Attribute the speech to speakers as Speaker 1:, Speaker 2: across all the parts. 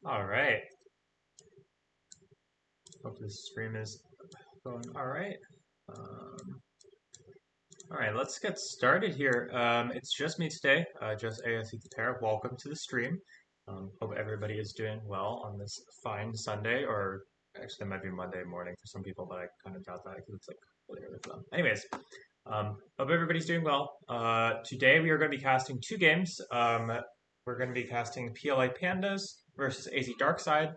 Speaker 1: All right. Hope this stream is going all right. Um, all right, let's get started here. It's just me today, just ASC Terra. Welcome to the stream. Hope everybody is doing well on this fine Sunday, or actually, it might be Monday morning for some people, but I kind of doubt that because it's like really early for them. Anyways, hope everybody's doing well. Today we are going to be casting two games. We're going to be casting PLA Pandas versus AZ Darkside.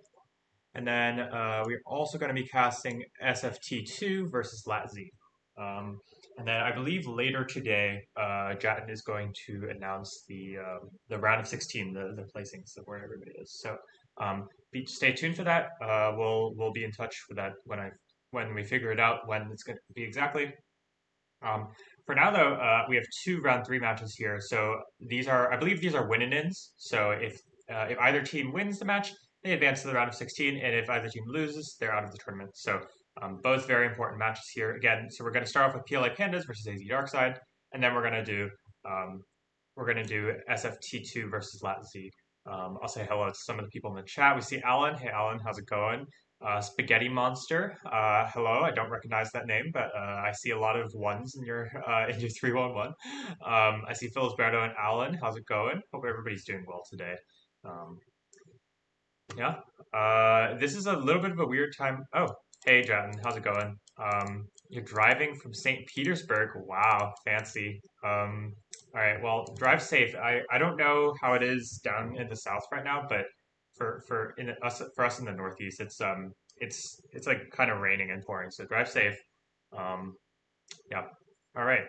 Speaker 1: And then we're also going to be casting SFT2 versus LAT. And then I believe later today, Jatin is going to announce the round of 16, the placings of where everybody is. So stay tuned for that. We'll be in touch for that when we figure it out when it's going to be exactly. Um, for now, though, we have two round three matches here. So I believe these are win-and-ins. So if either team wins the match, they advance to the round of 16, and if either team loses, they're out of the tournament. So both very important matches here. Again, so we're going to start off with PLA Pandas versus AZ Darkside, and then we're going to do SFT2 versus LATZ. I'll say hello to some of the people in the chat. We see Alan. Hey, Alan, how's it going? Spaghetti Monster. Hello, I don't recognize that name, but I see a lot of ones in your 311. I see Philip and Alan. How's it going? Hope everybody's doing well today. Um, yeah. This is a little bit of a weird time. Oh, hey, Jatin, how's it going? You're driving from St. Petersburg. Wow, fancy. All right, well, drive safe. I don't know how it is down in the south right now, but for us in the Northeast, it's like kind of raining and pouring, so drive safe. Um, yeah. All right.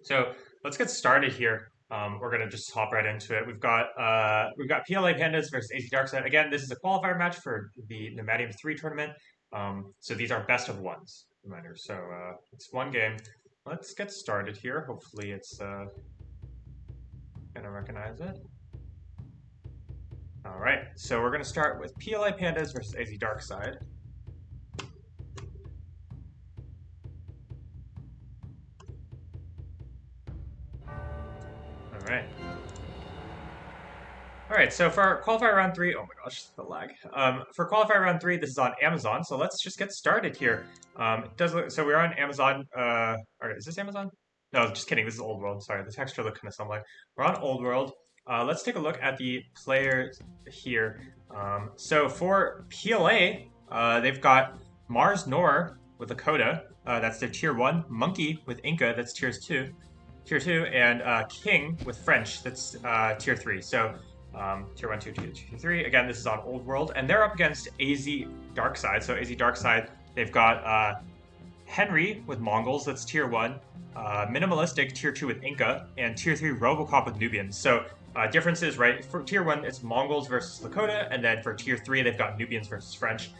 Speaker 1: So let's get started here. We're gonna just hop right into it. We've got PLA Pandas versus AZ Darkside. Again, this is a qualifier match for the Nomadium 3 tournament. So these are best of ones reminders. So it's one game. Let's get started here. Hopefully it's gonna recognize it. All right. So we're gonna start with PLA Pandas versus AZ Darkside. All right. All right, so for qualifier round three, oh my gosh, the lag. For qualifier round three, this is on Amazon, so let's just get started here. It does look, so we're on Amazon. Or is this Amazon? No, just kidding. This is Old World. Sorry, the texture looked kind of similar. We're on Old World. Let's take a look at the players here. So for PLA, they've got Mars Nor with Lakota. That's their tier one. Monkey with Inca. That's tier two, and King with French. That's tier three. So tier 1, 2, tier 3. Again, this is on Old World, and they're up against AZ Darkside. So AZ Darkside, they've got Henry with Mongols, that's tier 1, Minimalistic, tier 2 with Inca, and tier 3 Robocop with Nubians. So differences, right? For tier 1, it's Mongols versus Lakota, and then for tier 3, they've got Nubians versus French.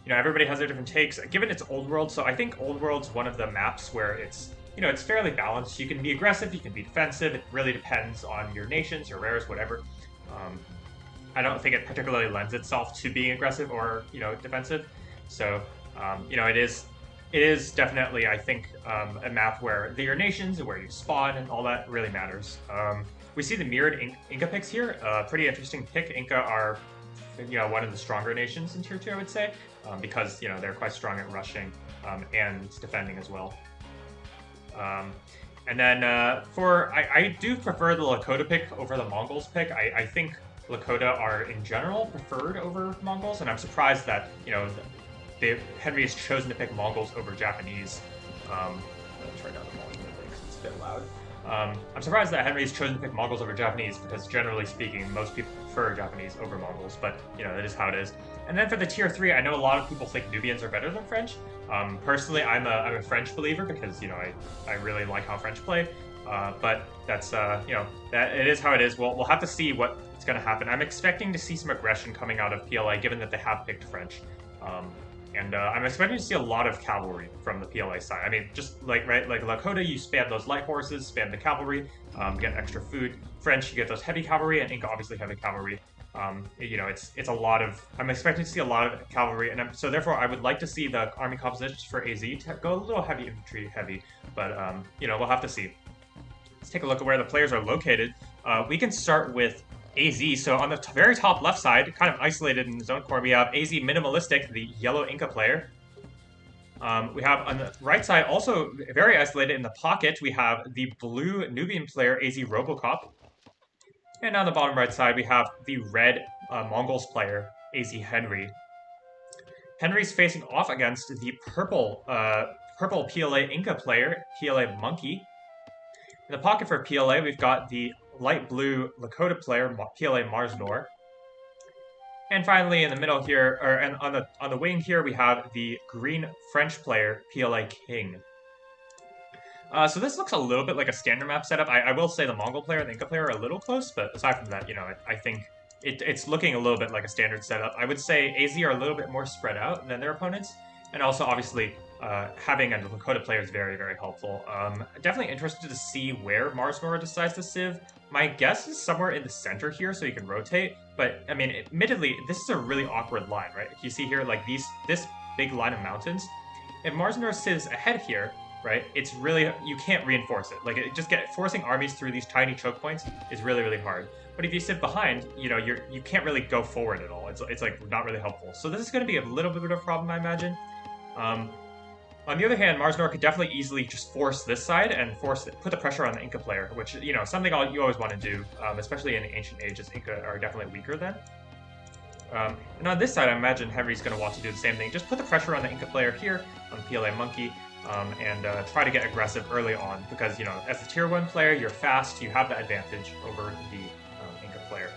Speaker 1: Everybody has their different takes. Given it's Old World, so I think Old World's one of the maps where it's fairly balanced. You can be aggressive, you can be defensive. It really depends on your nations, your rares, whatever. I don't think it particularly lends itself to being aggressive or defensive. So it is definitely, I think, a map where your nations and where you spawn and all that really matters. We see the mirrored Inca picks here. Pretty interesting pick. Inca are one of the stronger nations in tier 2, I would say, because they're quite strong at rushing and defending as well. And then I do prefer the Lakota pick over the Mongols pick. I think Lakota are in general preferred over Mongols, and I'm surprised that Henry has chosen to pick Mongols over Japanese. I'll turn down the volume because it's a bit loud. I'm surprised that Henry has chosen to pick Mongols over Japanese because generally speaking, most people prefer Japanese over Mongols, but that is how it is. And then for the tier 3, I know a lot of people think Nubians are better than French. Personally, I'm a French believer because I really like how French play. But that's that it is how it is. We'll have to see what's going to happen. I'm expecting to see some aggression coming out of PLA, given that they have picked French. And I'm expecting to see a lot of cavalry from the PLA side. I mean, just like Lakota, you spam those light horses, spam the cavalry, get extra food. French, you get those heavy cavalry, and Inca obviously heavy cavalry. It's a lot of. I'm expecting to see a lot of cavalry, and so therefore I would like to see the army compositions for AZ to go a little heavy infantry heavy, but we'll have to see. Let's take a look at where the players are located. We can start with AZ. So on the very top left side, kind of isolated in his own corner, we have AZ Minimalistic, the yellow Inca player. We have on the right side, also very isolated in the pocket, we have the blue Nubian player, AZ Robocop. And on the bottom right side, we have the red Mongols player, AZ Henry. Henry's facing off against the purple PLA Inca player, PLA Monkey. In the pocket for PLA, we've got the light blue Lakota player, PLA Marsnor. And finally, in the middle here, and on the wing here, we have the green French player, PLA King. So this looks a little bit like a standard map setup. I will say the Mongol player and the Inca player are a little close, but aside from that, you know, I think it's looking a little bit like a standard setup. I would say AZ are a little bit more spread out than their opponents, and also obviously having a Lakota player is very, very helpful. Definitely interested to see where Marsnor decides to civ. My guess is somewhere in the center here, so you can rotate. But I mean, admittedly, this is a really awkward line, right? You see here, like this big line of mountains. If Marsnor civs ahead here, right, it's really, you can't reinforce it. Like, forcing armies through these tiny choke points is really, really hard. But if you sit behind, you know, you can't really go forward at all. It's like not really helpful. So this is going to be a little bit of a problem, I imagine. On the other hand, Marsnor could definitely easily just force this side and put the pressure on the Inca player, which, you know, something you always want to do, especially in the ancient ages. Inca are definitely weaker then. And on this side, I imagine Henry's going to want to do the same thing. Just put the pressure on the Inca player here, on the PLA Monkey, and try to get aggressive early on, because, you know, as a tier 1 player, you're fast, you have the advantage over the Inca player.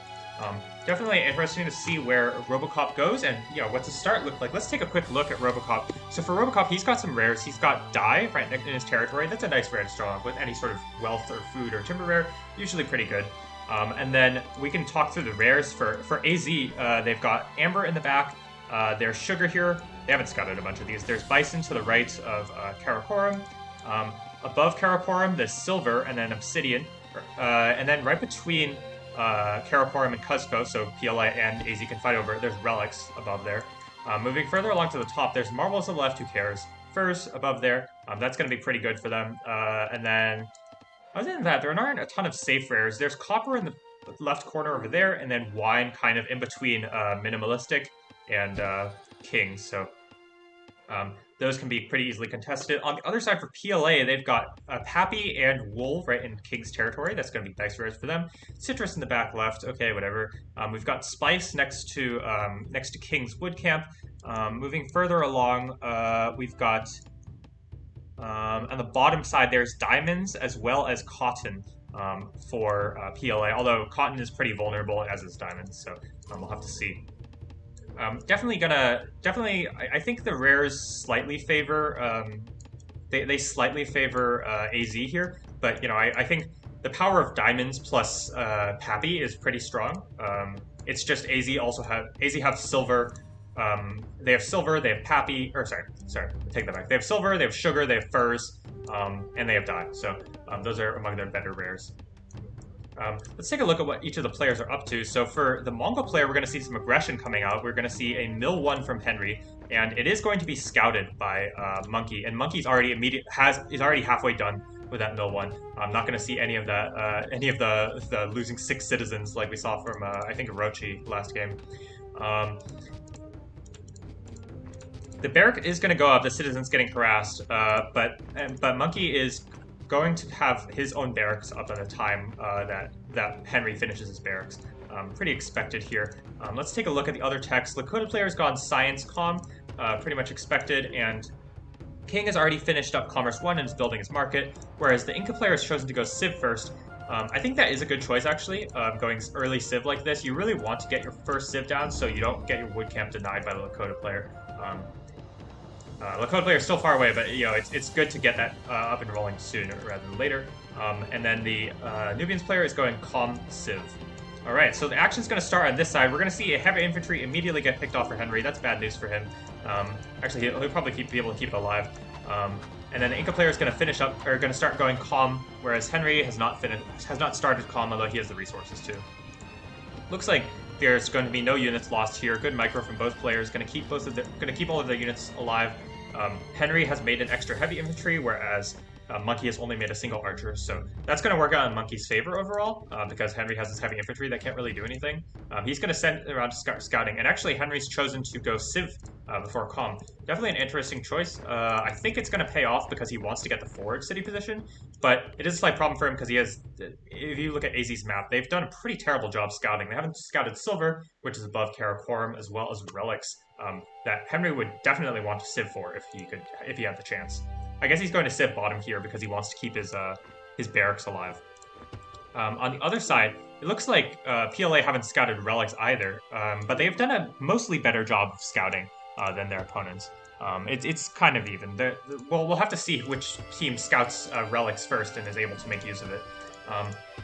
Speaker 1: Definitely interesting to see where Robocop goes, and, you know, what's the start look like. Let's take a quick look at Robocop. So for Robocop, he's got some rares. He's got Dye right in his territory. That's a nice rare to start off with. Any sort of wealth or food or timber rare, usually pretty good. And then we can talk through the rares. For AZ, they've got Amber in the back. There's Sugar here. They haven't scouted a bunch of these. There's Bison to the right of Karakoram. Above Karakoram, there's Silver, and then Obsidian. And then right between Karakoram and Cuzco, so PLA and AZ can fight over it, there's Relics above there. Moving further along to the top, there's Marbles on the left, who cares? Furs above there, that's going to be pretty good for them. And then, other than that, there aren't a ton of safe rares. There's Copper in the left corner over there, and then Wine kind of in between Minimalistic and King, so those can be pretty easily contested. On the other side for PLA, they've got Pappy and Wool right in King's territory. That's going to be nice rares for them. Citrus in the back left. Okay, whatever. We've got Spice next to King's Wood Camp. Moving further along, we've got on the bottom side there's Diamonds as well as Cotton for PLA. Although Cotton is pretty vulnerable, as is Diamonds. So we'll have to see. I think the rares slightly favor, they slightly favor AZ here, but, you know, I think the power of Diamonds plus Pappy is pretty strong. It's just AZ have Silver, they have Silver, they have Pappy, or sorry, take that back. They have Silver, they have Sugar, they have Furs, and they have Dye, so those are among their better rares. Let's take a look at what each of the players are up to. So for the Mongol player, we're going to see some aggression coming out. We're going to see a Mill 1 from Henry, and it is going to be scouted by Monkey. And Monkey's already is already halfway done with that Mill 1. I'm not going to see any of that, any of the losing 6 citizens like we saw from I think Orochi last game. The barrack is going to go up. The citizens getting harassed, but Monkey is going to have his own barracks up at the time that Henry finishes his barracks. Pretty expected here. Let's take a look at the other text. Lakota player's gone Science Com, pretty much expected, and King has already finished up Commerce 1 and is building his market, whereas the Inca player has chosen to go Civ first. I think that is a good choice, actually, going early Civ like this. You really want to get your first Civ down so you don't get your wood camp denied by the Lakota player. Lakota player is still far away, but, you know, it's good to get that up and rolling sooner rather than later. And then the Nubians player is going Calm Civ. Alright, so the action's going to start on this side. We're going to see a heavy infantry immediately get picked off for Henry. That's bad news for him. Actually, he'll probably be able to keep it alive. And then the Inca player is going to finish up, or going to start going Calm, whereas Henry has not started Calm, although he has the resources too. Looks like there's going to be no units lost here. Good micro from both players. Going to keep all of the units alive. Henry has made an extra heavy infantry, whereas Monkey has only made a single archer, so that's going to work out in Monkey's favor overall, because Henry has this heavy infantry that can't really do anything. He's going to send around to scouting, and actually Henry's chosen to go Civ before Com. Definitely an interesting choice. I think it's going to pay off because he wants to get the forward city position, but it is a slight problem for him because he has, if you look at AZ's map, they've done a pretty terrible job scouting. They haven't scouted Silver, which is above Karakorum, as well as Relics, that Henry would definitely want to Civ for if he had the chance. I guess he's going to Civ bottom here because he wants to keep his barracks alive. On the other side, it looks like PLA haven't scouted Relics either, but they've done a mostly better job of scouting than their opponents. It's kind of even. We'll have to see which team scouts Relics first and is able to make use of it.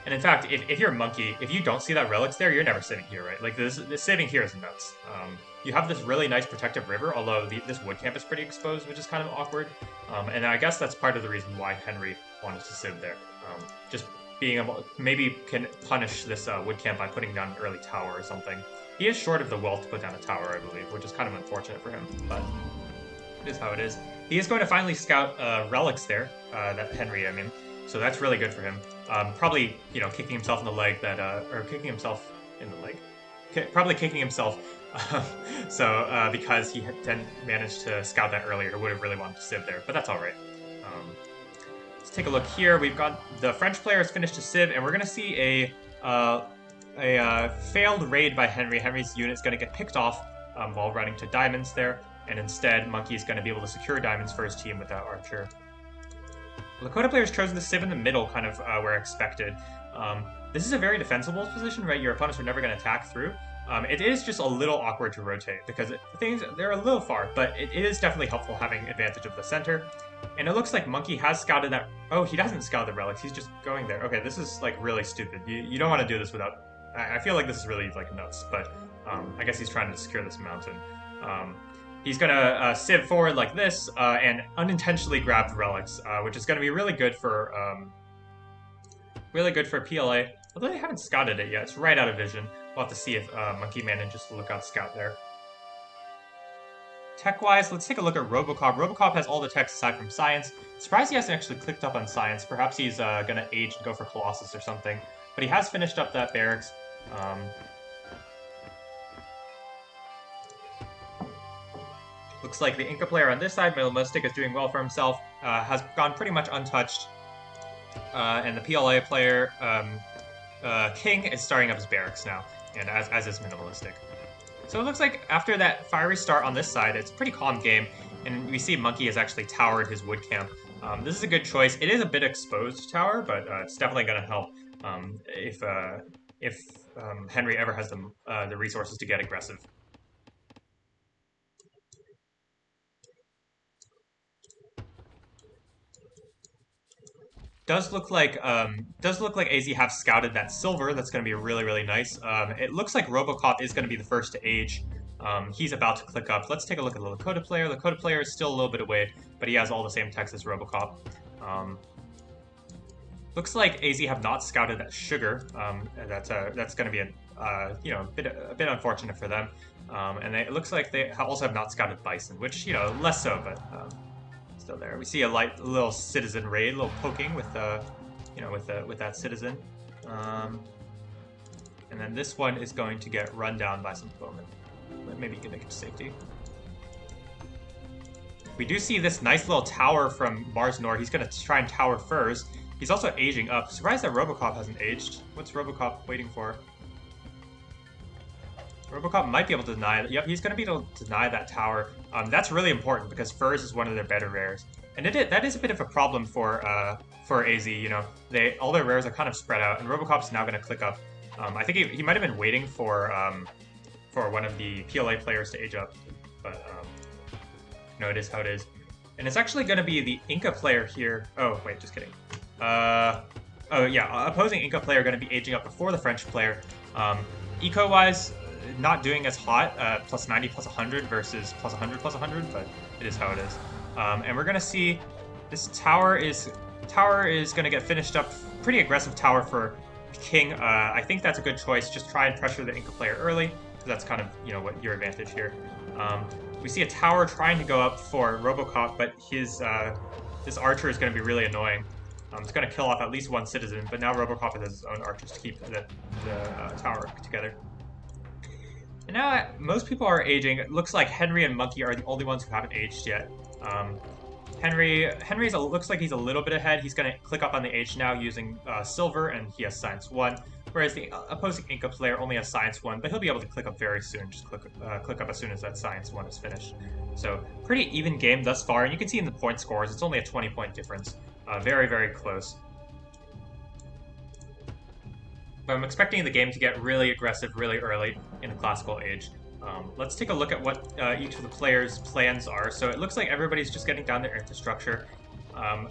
Speaker 1: And in fact, if you're a Monkey, if you don't see that Relics there, you're never sitting here, right? Like, this sitting here is nuts. You have this really nice protective river, although this wood camp is pretty exposed, which is kind of awkward. And I guess that's part of the reason why Henry wanted to Civ there. Just being able, maybe can punish this wood camp by putting down an early tower or something. He is short of the wealth to put down a tower, I believe, which is kind of unfortunate for him, but it is how it is. He is going to finally scout Relics there, that Henry, I mean, so that's really good for him. Probably, kicking himself in the leg probably kicking himself. Because he then managed to scout that earlier, would have really wanted to Civ there, but that's all right. Let's take a look here. We've got the French players finished a Civ, and we're going to see a failed raid by Henry. Henry's unit's going to get picked off while running to diamonds there, and instead Monkey's going to be able to secure diamonds for his team with that archer. Lakota players chosen the Civ in the middle, kind of where expected. This is a very defensible position, right? Your opponents are never going to attack through. It is just a little awkward to rotate because they're a little far, but it is definitely helpful having advantage of the center. And it looks like Monkey has scouted that. Oh, he doesn't scout the relics. He's just going there. Okay, this is like really stupid. You don't want to do this without. I feel like this is really like nuts, but I guess he's trying to secure this mountain. He's gonna Civ forward like this and unintentionally grab the relics, which is gonna be really good for PLA. Although they haven't scouted it yet, it's right out of vision. We'll have to see if Monkey manages to look out scout there. Tech-wise, let's take a look at Robocop. Robocop has all the techs aside from Science. Surprised he hasn't actually clicked up on Science. Perhaps he's gonna age and go for Colossus or something. But he has finished up that barracks. Looks like the Inca player on this side, Milomustic, is doing well for himself. Has gone pretty much untouched. And the PLA player, King, is starting up his barracks now, and as is Minimalistic. So it looks like after that fiery start on this side, it's a pretty calm game, and we see Monkey has actually towered his wood camp. This is a good choice. It is a bit exposed tower, but it's definitely going to help if Henry ever has the resources to get aggressive. Does look like AZ have scouted that silver. That's going to be really, really nice. It looks like Robocop is going to be the first to age. He's about to click up. Let's take a look at the Lakota player. The Lakota player is still a little bit away, but he has all the same techs as Robocop. Looks like AZ have not scouted that sugar. That's going to be a bit unfortunate for them. And it looks like they also have not scouted Bison, which less so, but. Still there. We see a little citizen raid, a little poking with with that citizen, and then this one is going to get run down by some bowmen. Maybe you can make it to safety. We do see this nice little tower from Mars Nord. He's going to try and tower furs. He's also aging up. Surprised that Robocop hasn't aged. What's Robocop waiting for? Robocop might be able to deny it. Yep, he's going to be able to deny that tower. That's really important because furs is one of their better rares, and that is a bit of a problem for AZ. All their rares are kind of spread out, and Robocop's now going to click up. I think he might have been waiting for one of the PLA players to age up, but it is how it is. And it's actually going to be the Inca player here. Oh wait, just kidding. Opposing Inca player going to be aging up before the French player. Eco-wise, not doing as hot, plus 90, plus 100 versus plus 100, plus 100, but it is how it is. And we're going to see this tower is going to get finished up. Pretty aggressive tower for King. I think that's a good choice. Just try and pressure the Inca player early, because that's kind of, what your advantage here. We see a tower trying to go up for Robocop, but his this archer is going to be really annoying. It's going to kill off at least one citizen, but now Robocop has his own archers to keep the tower together. And now most people are aging. It looks like Henry and Monkey are the only ones who haven't aged yet. Henry's looks like he's a little bit ahead. He's going to click up on the age now using Silver, and he has Science 1. Whereas the opposing Inca player only has Science 1, but he'll be able to click up very soon. Just click up as soon as that Science 1 is finished. So pretty even game thus far, and you can see in the point scores, it's only a 20-point difference. Very, very close. But I'm expecting the game to get really aggressive really early in the Classical Age. Let's take a look at what each of the players' plans are. So it looks like everybody's just getting down their infrastructure. I'm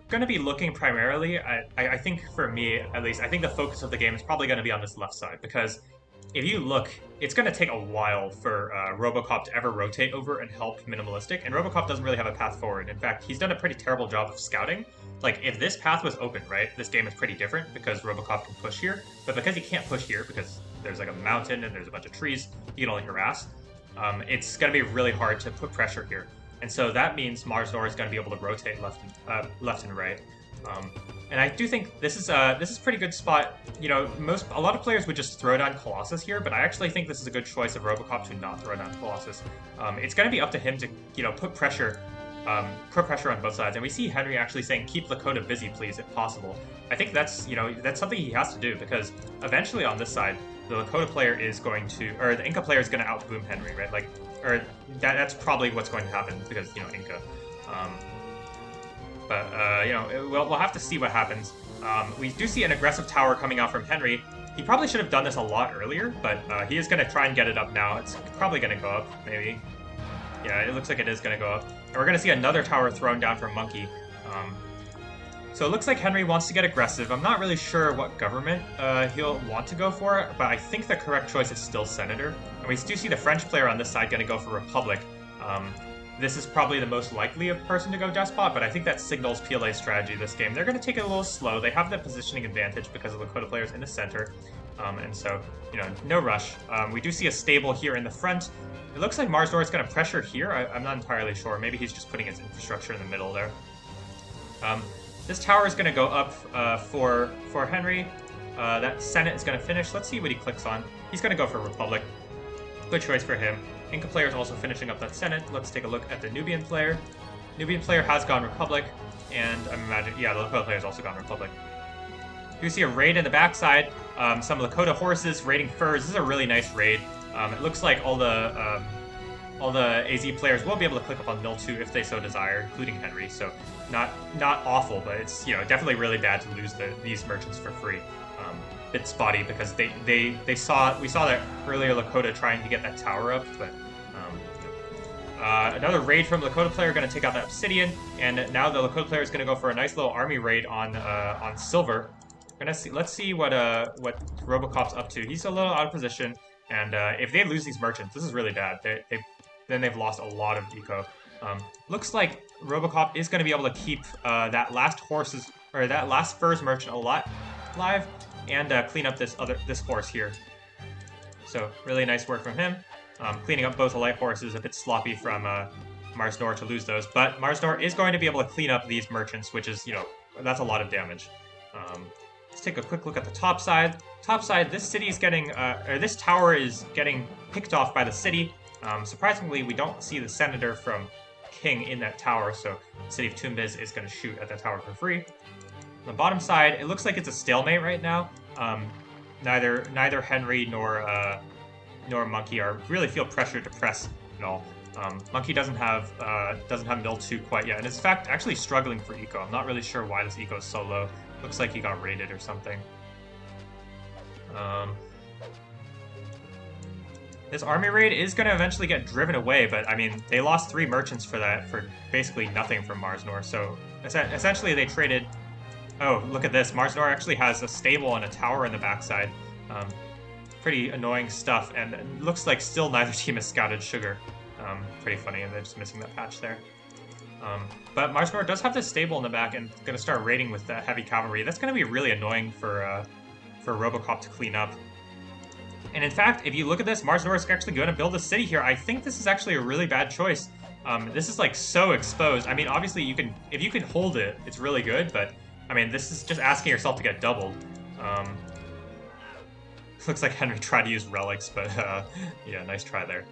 Speaker 1: going to be looking primarily, I think for me at least, I think the focus of the game is probably going to be on this left side, because if you look, it's going to take a while for Robocop to ever rotate over and help Minimalistic, and Robocop doesn't really have a path forward. In fact, he's done a pretty terrible job of scouting. Like, if this path was open, right, this game is pretty different because Robocop can push here, but because he can't push here because there's like a mountain and there's a bunch of trees, he can only harass, it's going to be really hard to put pressure here. And so that means Marsnor is going to be able to rotate left and right. And I do think this is pretty good spot. You know, a lot of players would just throw down Colossus here, but I actually think this is a good choice of Robocop to not throw down Colossus. It's going to be up to him to, you know, put pressure on both sides. And we see Henry actually saying, "Keep Lakota busy, please, if possible." I think that's, you know, that's something he has to do, because eventually on this side, the Lakota player is going to, or the Inca player is going to outboom Henry, right? Like, or that's probably what's going to happen because, you know, Inca. You know, we'll have to see what happens. We do see an aggressive tower coming out from Henry. He probably should have done this a lot earlier, but he is going to try and get it up now. It's probably going to go up, maybe. Yeah, it looks like it is going to go up. And we're going to see another tower thrown down from Monkey. So it looks like Henry wants to get aggressive. I'm not really sure what government he'll want to go for, but I think the correct choice is still Senator. And we do see the French player on this side going to go for Republic. This is probably the most likely of person to go Despot, but I think that signals PLA's strategy this game. They're going to take it a little slow. They have the positioning advantage because of the Lakota players in the center. And so, you know, no rush. We do see a stable here in the front. It looks like Marsdor is going to pressure here. I'm not entirely sure. Maybe he's just putting his infrastructure in the middle there. This tower is going to go up for Henry. That Senate is going to finish. Let's see what he clicks on. He's going to go for Republic. Good choice for him. Inca player is also finishing up that Senate. Let's take a look at the Nubian player. Nubian player has gone Republic, and I'm imagining, yeah, the Lakota player has also gone Republic. You see a raid in the backside. Some Lakota horses raiding furs. This is a really nice raid. It looks like all the AZ players will be able to click up on Mill 2 if they so desire, including Henry. So not awful, but it's, you know, definitely really bad to lose these merchants for free. Bit spotty because we saw that earlier Lakota trying to get that tower up, but another raid from Lakota player going to take out that Obsidian, and now the Lakota player is going to go for a nice little army raid on Silver. Let's see what Robocop's up to. He's a little out of position, and if they lose these merchants, this is really bad. Then they've lost a lot of eco. Looks like Robocop is going to be able to keep that last furs merchant alive, and clean up this horse here. So really nice work from him. Cleaning up both the light horses, a bit sloppy from Marsnor to lose those, but Marsnor is going to be able to clean up these merchants, which is, you know, that's a lot of damage. Let's take a quick look at the top side. Top side, this city is getting, or this tower is getting picked off by the city. Surprisingly, we don't see the Senator from King in that tower, so the city of Tumbes is going to shoot at that tower for free. On the bottom side, it looks like it's a stalemate right now. Neither Henry nor Monkey really feel pressured to press at all. Monkey doesn't have Mill 2 quite yet, and is in fact actually struggling for eco. I'm not really sure why this eco is so low. Looks like he got raided or something. This army raid is going to eventually get driven away, but I mean, they lost 3 merchants for basically nothing from Marsnor. So essentially they traded. Oh, look at this. Marsnor actually has a stable and a tower in the backside. Pretty annoying stuff, and it looks like still neither team has scouted Sugar. Pretty funny, and they're just missing that patch there. But Marsnor does have this stable in the back and going to start raiding with the heavy cavalry. That's going to be really annoying for Robocop to clean up. And in fact, if you look at this, Marsnor is actually going to build a city here. I think this is actually a really bad choice. This is like so exposed. I mean, obviously you can, if you can hold it, it's really good, but I mean, this is just asking yourself to get doubled. Looks like Henry tried to use relics, but yeah, nice try there.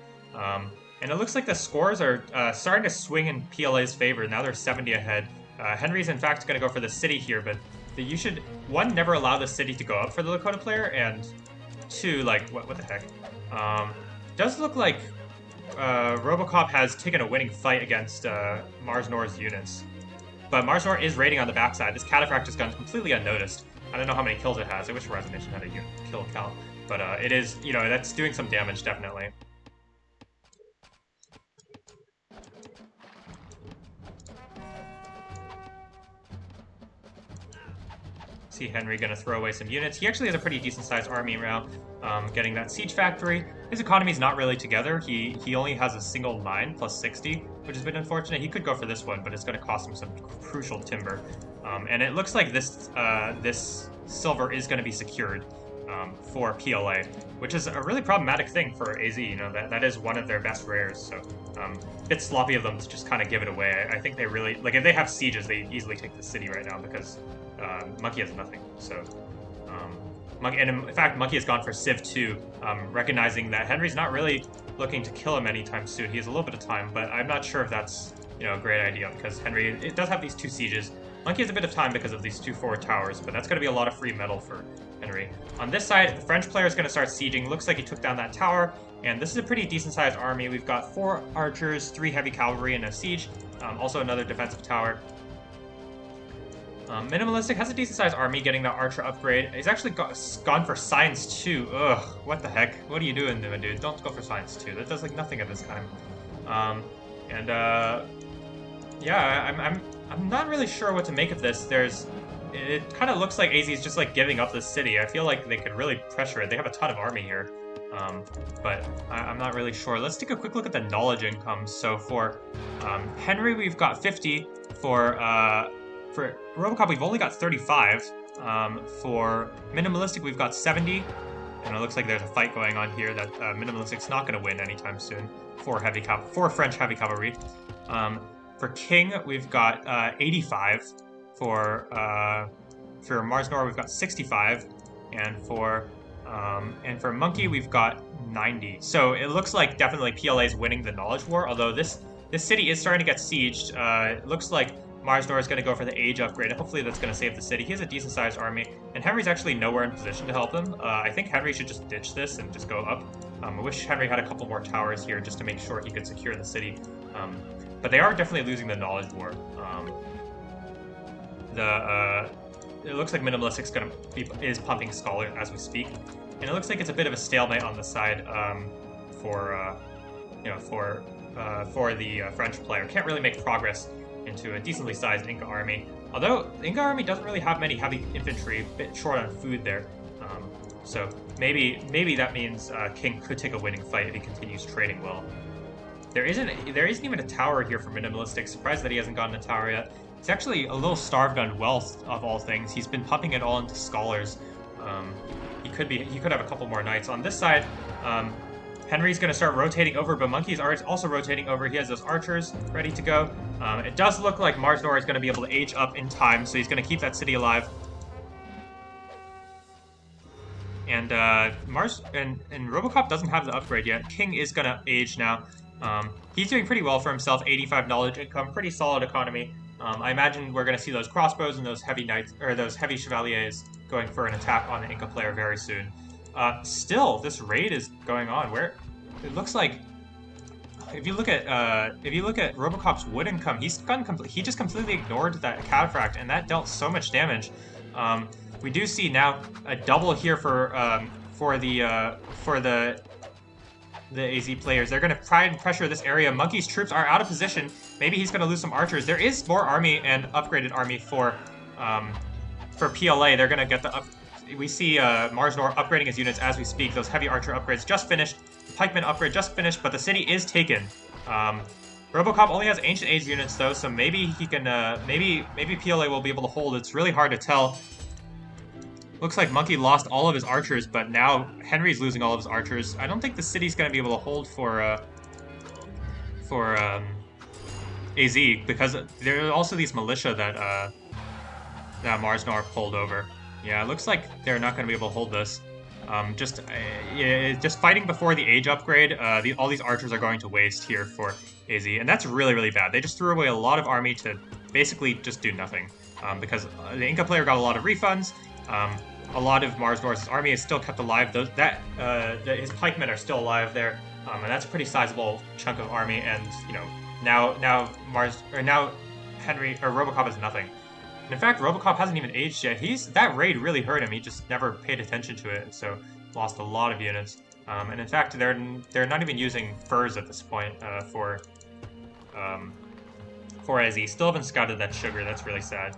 Speaker 1: And it looks like the scores are starting to swing in PLA's favor. Now they're 70 ahead. Henry's in fact going to go for the city here, but you should, one, never allow the city to go up for the Lakota player, and two, like, what the heck? Does look like Robocop has taken a winning fight against Mars Nor's units. But Mars Nor is raiding on the backside. This Cataphract has gone completely unnoticed. I don't know how many kills it has. I wish Resonation had a kill count. But it is, you know, that's doing some damage, definitely. See Henry gonna throw away some units. He actually has a pretty decent sized army now, getting that siege factory. His economy's not really together. He only has a single 9 plus 60, which has been unfortunate. He could go for this one, but it's gonna cost him some crucial timber. And it looks like this this silver is gonna be secured for PLA, which is a really problematic thing for AZ. You know, that is one of their best rares. So a bit sloppy of them to just kind of give it away. I think they really, like, if they have sieges, they easily take the city right now because Monkey has nothing. So Monkey, and in fact, Monkey has gone for Civ 2, recognizing that Henry's not really looking to kill him anytime soon. He has a little bit of time, but I'm not sure if that's, you know, a great idea because Henry, it does have these 2 sieges. Monkey has a bit of time because of these 2 forward towers, but that's going to be a lot of free metal for Henry. On this side, the French player is going to start sieging. Looks like he took down that tower, and this is a pretty decent-sized army. We've got 4 archers, 3 heavy cavalry, and a siege. Also another defensive tower. Minimalistic has a decent-sized army, getting that archer upgrade. He's actually gone for science 2. Ugh, what the heck? What are you doing, dude? Don't go for science 2. That does like nothing at this time. Yeah, I'm not really sure what to make of this. It kind of looks like AZ is just like giving up this city. I feel like they could really pressure it. They have a ton of army here, but I'm not really sure. Let's take a quick look at the knowledge incomes. So for Henry, we've got 50. For Robocop, we've only got 35. For Minimalistic, we've got 70. And it looks like there's a fight going on here that Minimalistic's not going to win anytime soon. For French heavy cavalry. For King, we've got 85. For Mars Nor, we've got 65. And for Monkey, we've got 90. So it looks like definitely PLA is winning the knowledge war. Although this city is starting to get sieged. It looks like Mars Nor is going to go for the age upgrade. Hopefully that's going to save the city. He has a decent-sized army, and Henry's actually nowhere in position to help him. I think Henry should just ditch this and just go up. I wish Henry had a couple more towers here just to make sure he could secure the city. But they are definitely losing the knowledge war. It looks like Minimalistic's is pumping Scholar as we speak, and it looks like it's a bit of a stalemate on the side for the French player. Can't really make progress into a decently sized Inca army. Although the Inca army doesn't really have many heavy infantry, a bit short on food there. So maybe that means King could take a winning fight if he continues trading well. There isn't even a tower here for Minimalistic. Surprised that he hasn't gotten a tower yet. He's actually a little starved on wealth of all things. He's been pumping it all into scholars. He could have a couple more knights. On this side, Henry's going to start rotating over, but Monkey's also rotating over. He has those archers ready to go. It does look like Mars Nor is going to be able to age up in time, so he's going to keep that city alive. And Robocop doesn't have the upgrade yet. King is going to age now. He's doing pretty well for himself. 85 knowledge income, pretty solid economy. I imagine we're going to see those crossbows and those heavy knights, or those heavy chevaliers, going for an attack on the Inca player very soon. Still, this raid is going on. Where it looks like, if you look at Robocop's wood income, he just completely ignored that cataphract, and that dealt so much damage. We do see now a double here for the AZ players. They're going to try and pressure this area. Monkey's troops are out of position. Maybe he's going to lose some archers. There is more army and upgraded army for PLA. They're going to get the we see Mars Nor upgrading his units as we speak. Those heavy archer upgrades just finished. The pikeman upgrade just finished, but the city is taken. Robocop only has ancient age units though, so maybe he can maybe PLA will be able to hold. It's really hard to tell. Looks like Monkey lost all of his archers, but now Henry's losing all of his archers. I don't think the city's going to be able to hold for AZ, because there are also these militia that that Mars Nor pulled over. Yeah, it looks like they're not going to be able to hold this. Just fighting before the age upgrade, all these archers are going to waste here for AZ, and that's really, really bad. They just threw away a lot of army to basically just do nothing, because the Inca player got a lot of refunds. A lot of Mars Nor's army is still kept alive. His pikemen are still alive there, and that's a pretty sizable chunk of army. And you know, now Henry or Robocop is nothing. And in fact, Robocop hasn't even aged yet. That raid really hurt him. He just never paid attention to it, and so lost a lot of units. And in fact, they're not even using furs at this point for AZ. Still haven't scouted that sugar. That's really sad.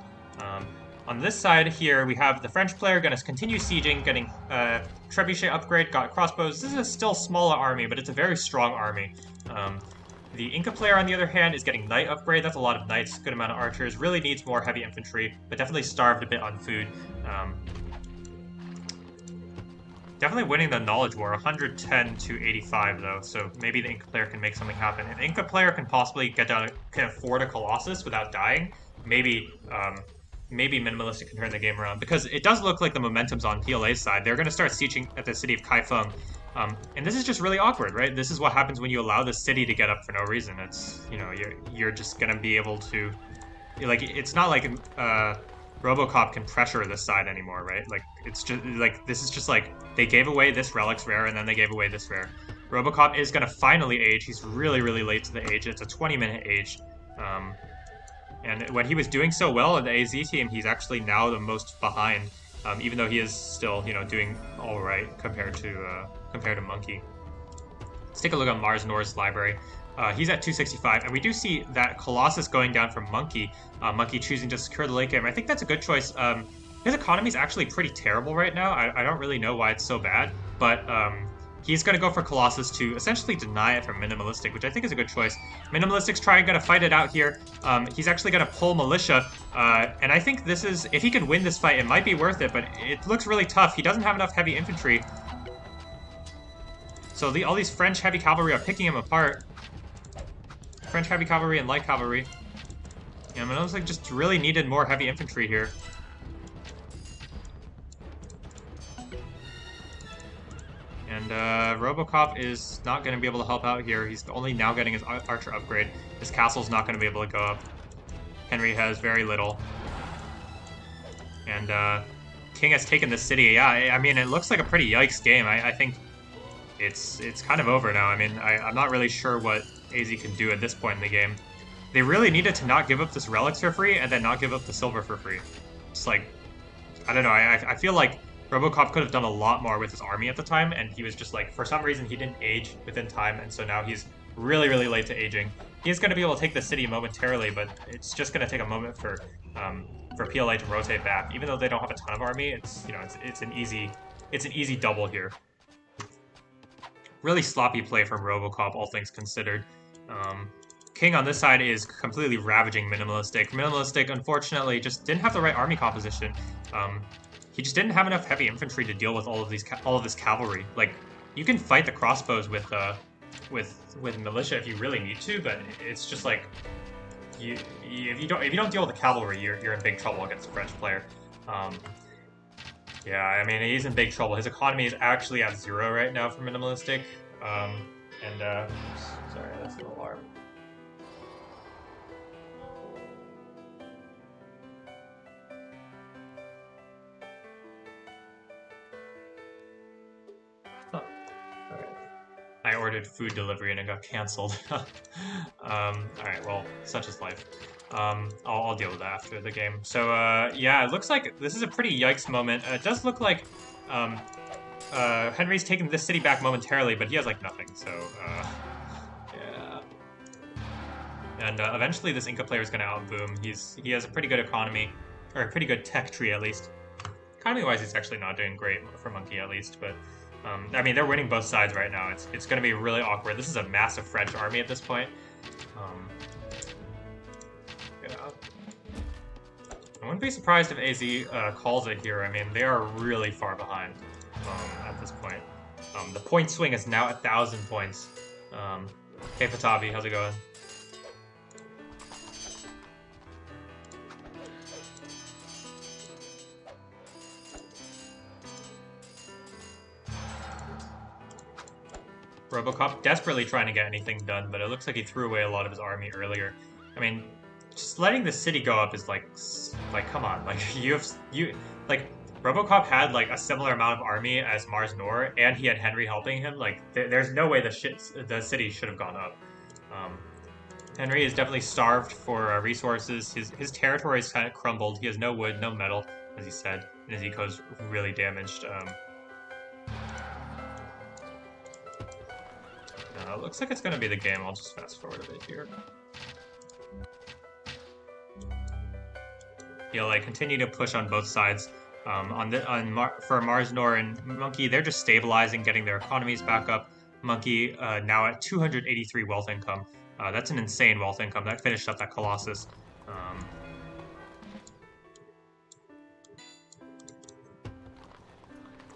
Speaker 1: On this side here, we have the French player going to continue sieging, getting trebuchet upgrade, got crossbows. This is a still smaller army, but it's a very strong army. The Inca player, on the other hand, is getting knight upgrade. That's a lot of knights, good amount of archers. Really needs more heavy infantry, but definitely starved a bit on food. Definitely winning the knowledge war, 110 to 85 though, so maybe the Inca player can make something happen. If the Inca player can possibly can afford a Colossus without dying, maybe Minimalistic can turn the game around, because it does look like the momentum's on PLA's side. They're going to start sieging at the city of Kaifeng, and this is just really awkward, right? This is what happens when you allow the city to get up for no reason. It's, you know, you're just going to be able to, like, it's not like Robocop can pressure this side anymore, right? Like, it's just like, this is just like they gave away this relics rare and then they gave away this rare. Robocop is going to finally age. He's really, really late to the age. It's a 20-minute age. And when he was doing so well in the AZ team, he's actually now the most behind, even though he is still, you know, doing all right compared to Monkey. Let's take a look at Mars Nor's library. He's at 265, and we do see that Colossus going down from Monkey. Monkey choosing to secure the late game. I think that's a good choice. His economy is actually pretty terrible right now. I don't really know why it's so bad, but he's going to go for Colossus to essentially deny it from Minimalistic, which I think is a good choice. Minimalistic's going to fight it out here. He's actually going to pull Militia, and I think this is, if he can win this fight, it might be worth it, but it looks really tough. He doesn't have enough heavy infantry. So all these French heavy cavalry are picking him apart. French heavy cavalry and light cavalry. Yeah, Minimalistic just really needed more heavy infantry here. And Robocop is not going to be able to help out here. He's only now getting his archer upgrade. His castle's not going to be able to go up. Henry has very little. And King has taken the city. Yeah, I mean, it looks like a pretty yikes game. I think it's kind of over now. I mean, I'm not really sure what AZ can do at this point in the game. They really needed to not give up this relics for free and then not give up the silver for free. It's like, I don't know, I feel like Robocop could have done a lot more with his army at the time, and he was just like, for some reason, he didn't age within time, and so now he's really, really late to aging. He's going to be able to take the city momentarily, but it's just going to take a moment for PLA to rotate back. Even though they don't have a ton of army, it's, you know, it's an easy double here. Really sloppy play from Robocop, all things considered. King on this side is completely ravaging Minimalistic. Minimalistic, unfortunately, just didn't have the right army composition. He just didn't have enough heavy infantry to deal with all of this cavalry. Like, you can fight the crossbows with militia if you really need to, but it's just like if you don't deal with the cavalry, you're in big trouble against a French player. Yeah, I mean, he's in big trouble. His economy is actually at 0 right now for Minimalistic. Sorry, that's an alarm. I ordered food delivery and it got canceled. Alright, well, such is life. I'll deal with that after the game. So, yeah, it looks like this is a pretty yikes moment. It does look like Henry's taken this city back momentarily, but he has, like, nothing, so, yeah. And eventually this Inca player is going to outboom. He has a pretty good economy, or a pretty good tech tree, at least. Economy-wise, he's actually not doing great for Monkey, at least, but... I mean, they're winning both sides right now. It's going to be really awkward. This is a massive French army at this point. Yeah. I wouldn't be surprised if AZ calls it here. I mean, they are really far behind at this point. The point swing is now 1,000 points. Hey, Patavi, how's it going? Robocop desperately trying to get anything done, but it looks like he threw away a lot of his army earlier. I mean, just letting the city go up is like come on, like Robocop had like a similar amount of army as Mars Nor, and he had Henry helping him. Like, there's no way the city should have gone up. Henry is definitely starved for resources. His territory is kind of crumbled. He has no wood, no metal, as he said, and his eco's really damaged. Looks like it's going to be the game. I'll just fast forward a bit here. PLA continue to push on both sides. For Mars Nor and Monkey, they're just stabilizing, getting their economies back up. Monkey now at 283 wealth income. That's an insane wealth income. That finished up that Colossus.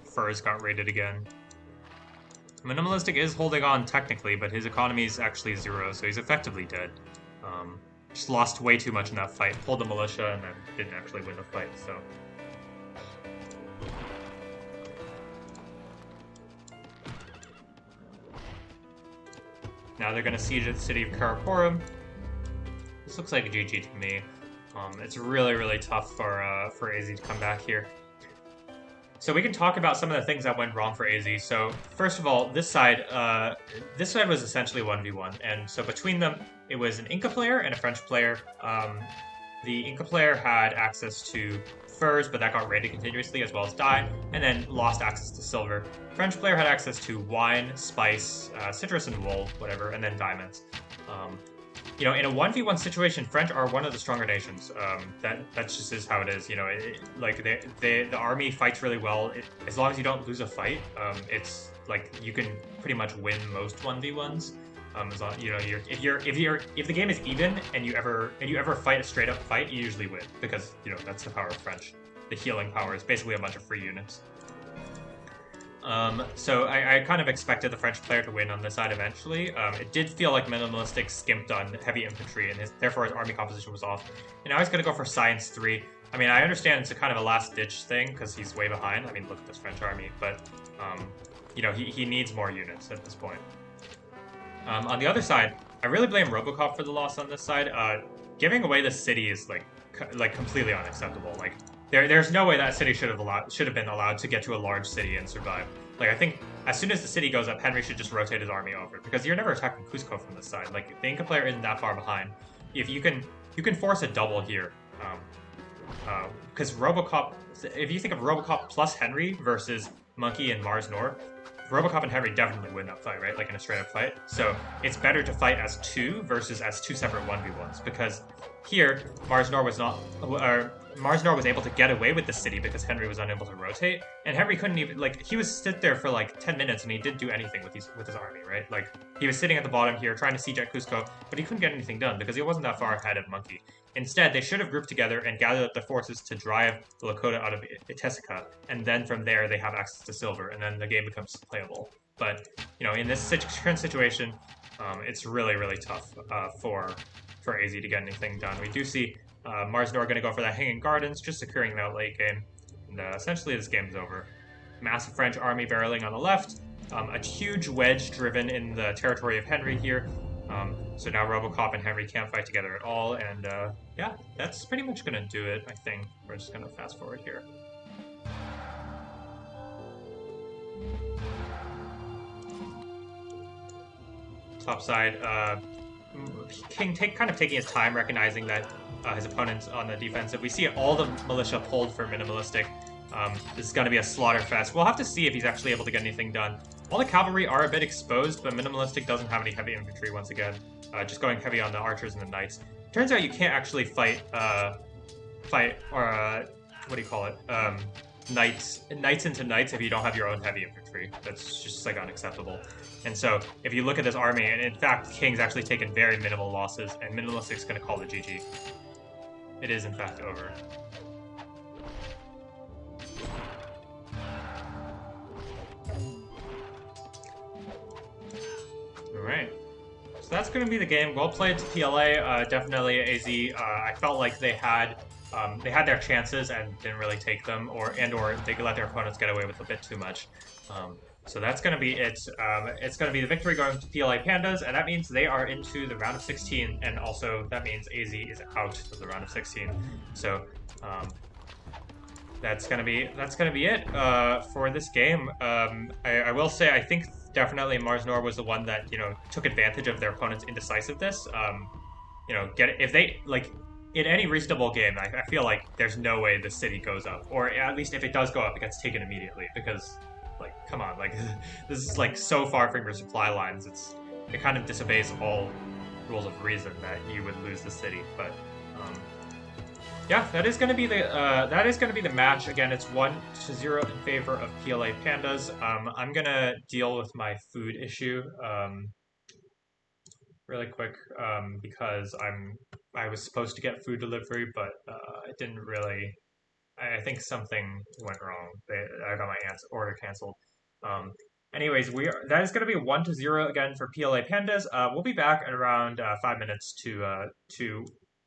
Speaker 1: Furs got raided again. Minimalistic is holding on technically, but his economy is actually 0, so he's effectively dead. Just lost way too much in that fight. Pulled the militia and then didn't actually win the fight, so... Now they're going to siege the city of Karakorum. This looks like a GG to me. It's really, really tough for AZ to come back here. So we can talk about some of the things that went wrong for AZ. So first of all, this side was essentially 1v1, and so between them, it was an Inca player and a French player. The Inca player had access to furs, but that got raided continuously, as well as dye, and then lost access to silver. French player had access to wine, spice, citrus, and wool, whatever, and then diamonds. You know, in a 1v1 situation, French are one of the stronger nations. That just is how it is. You know, the army fights really well. As long as you don't lose a fight, it's like you can pretty much win most 1v1s. As long, you know, if the game is even and you ever fight a straight up fight, you usually win, because you know that's the power of French. The healing power is basically a bunch of free units. So I kind of expected the French player to win on this side eventually. It did feel like Minimalistic skimped on heavy infantry, and therefore his army composition was off. And now he's going to go for Science 3. I mean, I understand it's a kind of a last-ditch thing, because he's way behind. I mean, look at this French army, but, you know, he needs more units at this point. On the other side, I really blame Robocop for the loss on this side. Giving away the city is, like completely unacceptable. Like, there's no way that city should have been allowed to get to a large city and survive. Like, I think as soon as the city goes up, Henry should just rotate his army over, because you're never attacking Cusco from this side. Like, the Inca player isn't that far behind. If you can force a double here, because Robocop. If you think of Robocop plus Henry versus Monkey and Mars Nor, Robocop and Henry definitely win that fight, right? Like in a straight up fight. So it's better to fight as 2 versus as 2 separate 1v1s, because here Mars Nor was able to get away with the city because Henry was unable to rotate, and Henry couldn't even, like, he was sit there for like 10 minutes and he didn't do anything with his army, right? Like, he was sitting at the bottom here trying to siege at Cusco, but he couldn't get anything done because he wasn't that far ahead of Monkey. Instead, they should have grouped together and gathered up the forces to drive the Lakota out of Itesica, and then from there they have access to silver, and then the game becomes playable. But, you know, in this current situation, it's really, really tough for AZ to get anything done. We do see Mars Nor going to go for that Hanging Gardens, just securing that late game, and essentially this game's over. Massive French army barreling on the left, a huge wedge driven in the territory of Henry here. So now Robocop and Henry can't fight together at all, and yeah, that's pretty much going to do it, I think. We're just going to fast forward here. Top side, King kind of taking his time, recognizing that his opponent's on the defensive. We see all the militia pulled for Minimalistic. This is going to be a slaughter fest. We'll have to see if he's actually able to get anything done. All the cavalry are a bit exposed, but Minimalistic doesn't have any heavy infantry once again. Just going heavy on the archers and the knights. Turns out you can't actually fight what do you call it? Knights into knights if you don't have your own heavy infantry. That's just like unacceptable. And so if you look at this army, and in fact, King's actually taken very minimal losses, and Minimalistic's going to call it GG. It is in fact over. Alright, so that's going to be the game. Well played to PLA, definitely AZ. I felt like they had their chances and didn't really take them, or they let their opponents get away with a bit too much. So that's going to be it. It's going to be the victory going to PLA Pandas, and that means they are into the round of 16, and also that means AZ is out of the round of 16. So um, that's gonna be it for this game. I will say I think definitely Mars Nor was the one that took advantage of their opponent's indecisiveness. Get if they like in any reasonable game, I feel like there's no way the city goes up, or at least if it does go up, it gets taken immediately because like come on, like this is like so far from your supply lines. It kind of disobeys all rules of reason that you would lose the city, but. Um, yeah, that is gonna be the match. Again, it's 1-0 in favor of PLA Pandas. I'm gonna deal with my food issue really quick because I was supposed to get food delivery, but it didn't really. I think something went wrong. I got my order canceled. Um, anyways, that is gonna be 1-0 again for PLA Pandas. We'll be back in around 5 minutes to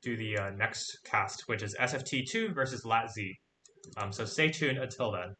Speaker 1: do the next cast, which is SFT2 versus LAT-Z. So stay tuned until then.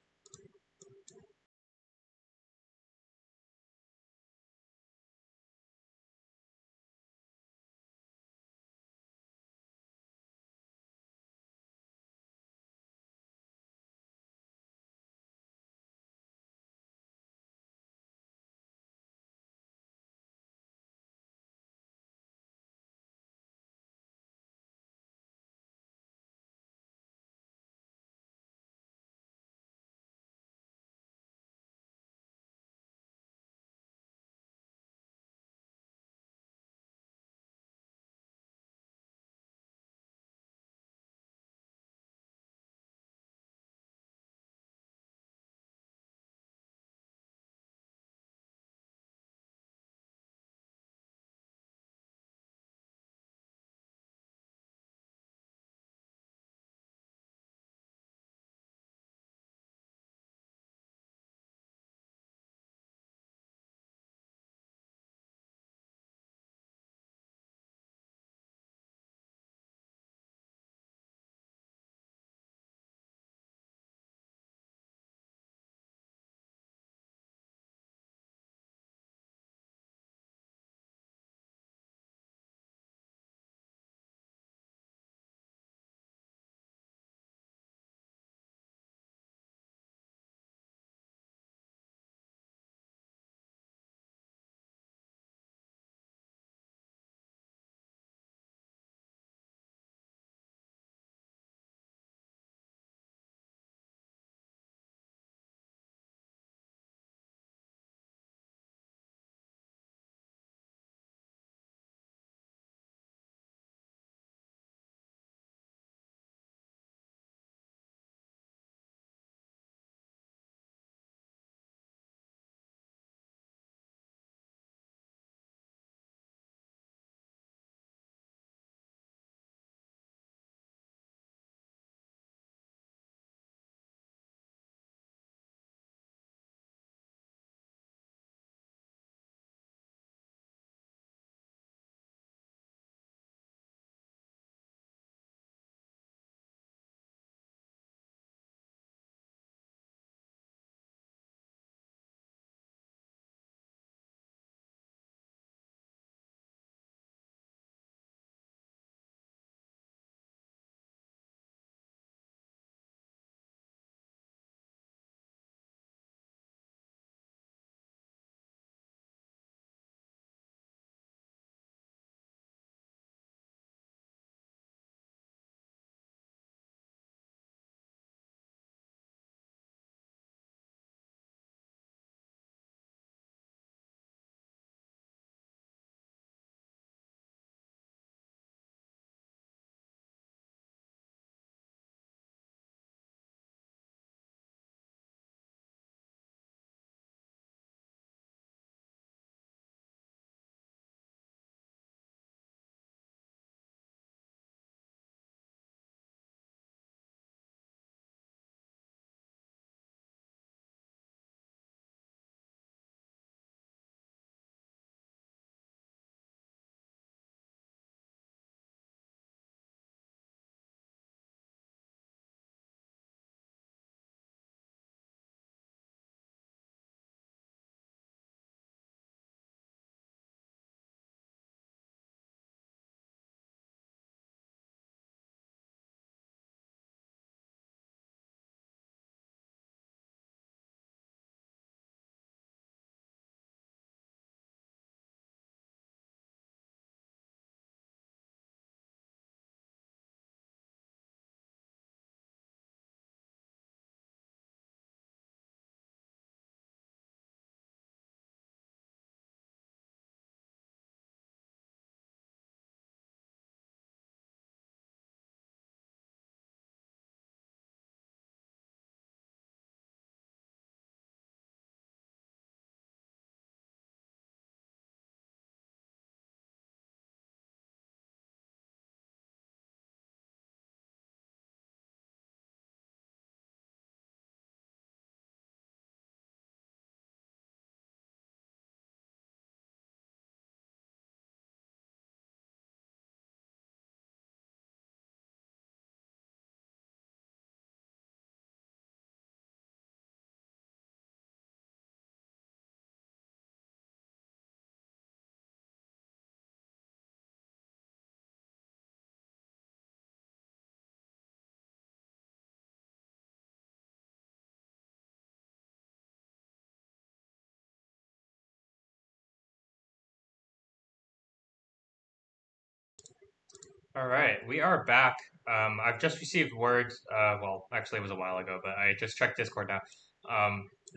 Speaker 1: All right, we are back. I've just received word, well, actually it was a while ago, but I just checked Discord now,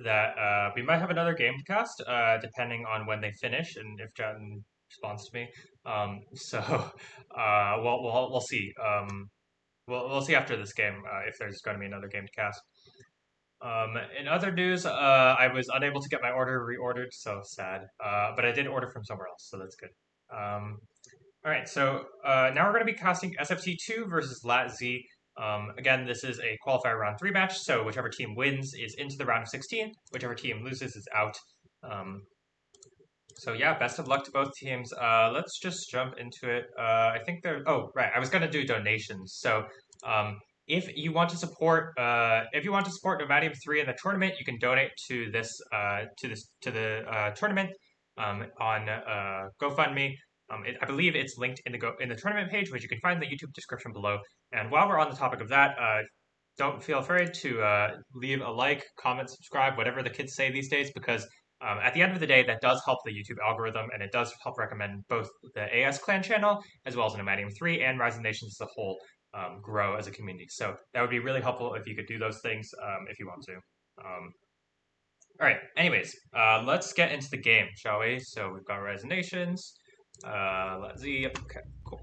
Speaker 1: that we might have another game to cast, depending on when they finish and if Jen responds to me. So we'll see. We'll see after this game if there's going to be another game to cast. In other news, I was unable to get my order reordered, so sad. But I did order from somewhere else, so that's good. All right, so now we're going to be casting SFT2 versus LAT Z. Again, this is a qualifier round 3 match, so whichever team wins is into the round of 16. Whichever team loses is out. So yeah, best of luck to both teams. Let's just jump into it. I think there. Oh, right. I was gonna do donations. So, if you want to support Nomadium 3 in the tournament, you can donate to the tournament on GoFundMe. I believe it's linked in the tournament page, which you can find in the YouTube description below. And while we're on the topic of that, don't feel afraid to leave a like, comment, subscribe, whatever the kids say these days, because at the end of the day, that does help the YouTube algorithm, and it does help recommend both the AS Clan channel as well as Nomadium 3 and Rising Nations as a whole grow as a community. So that would be really helpful if you could do those things if you want to. All right, anyways, let's get into the game, shall we? So we've got Rising Nations. Let's see. Okay, cool.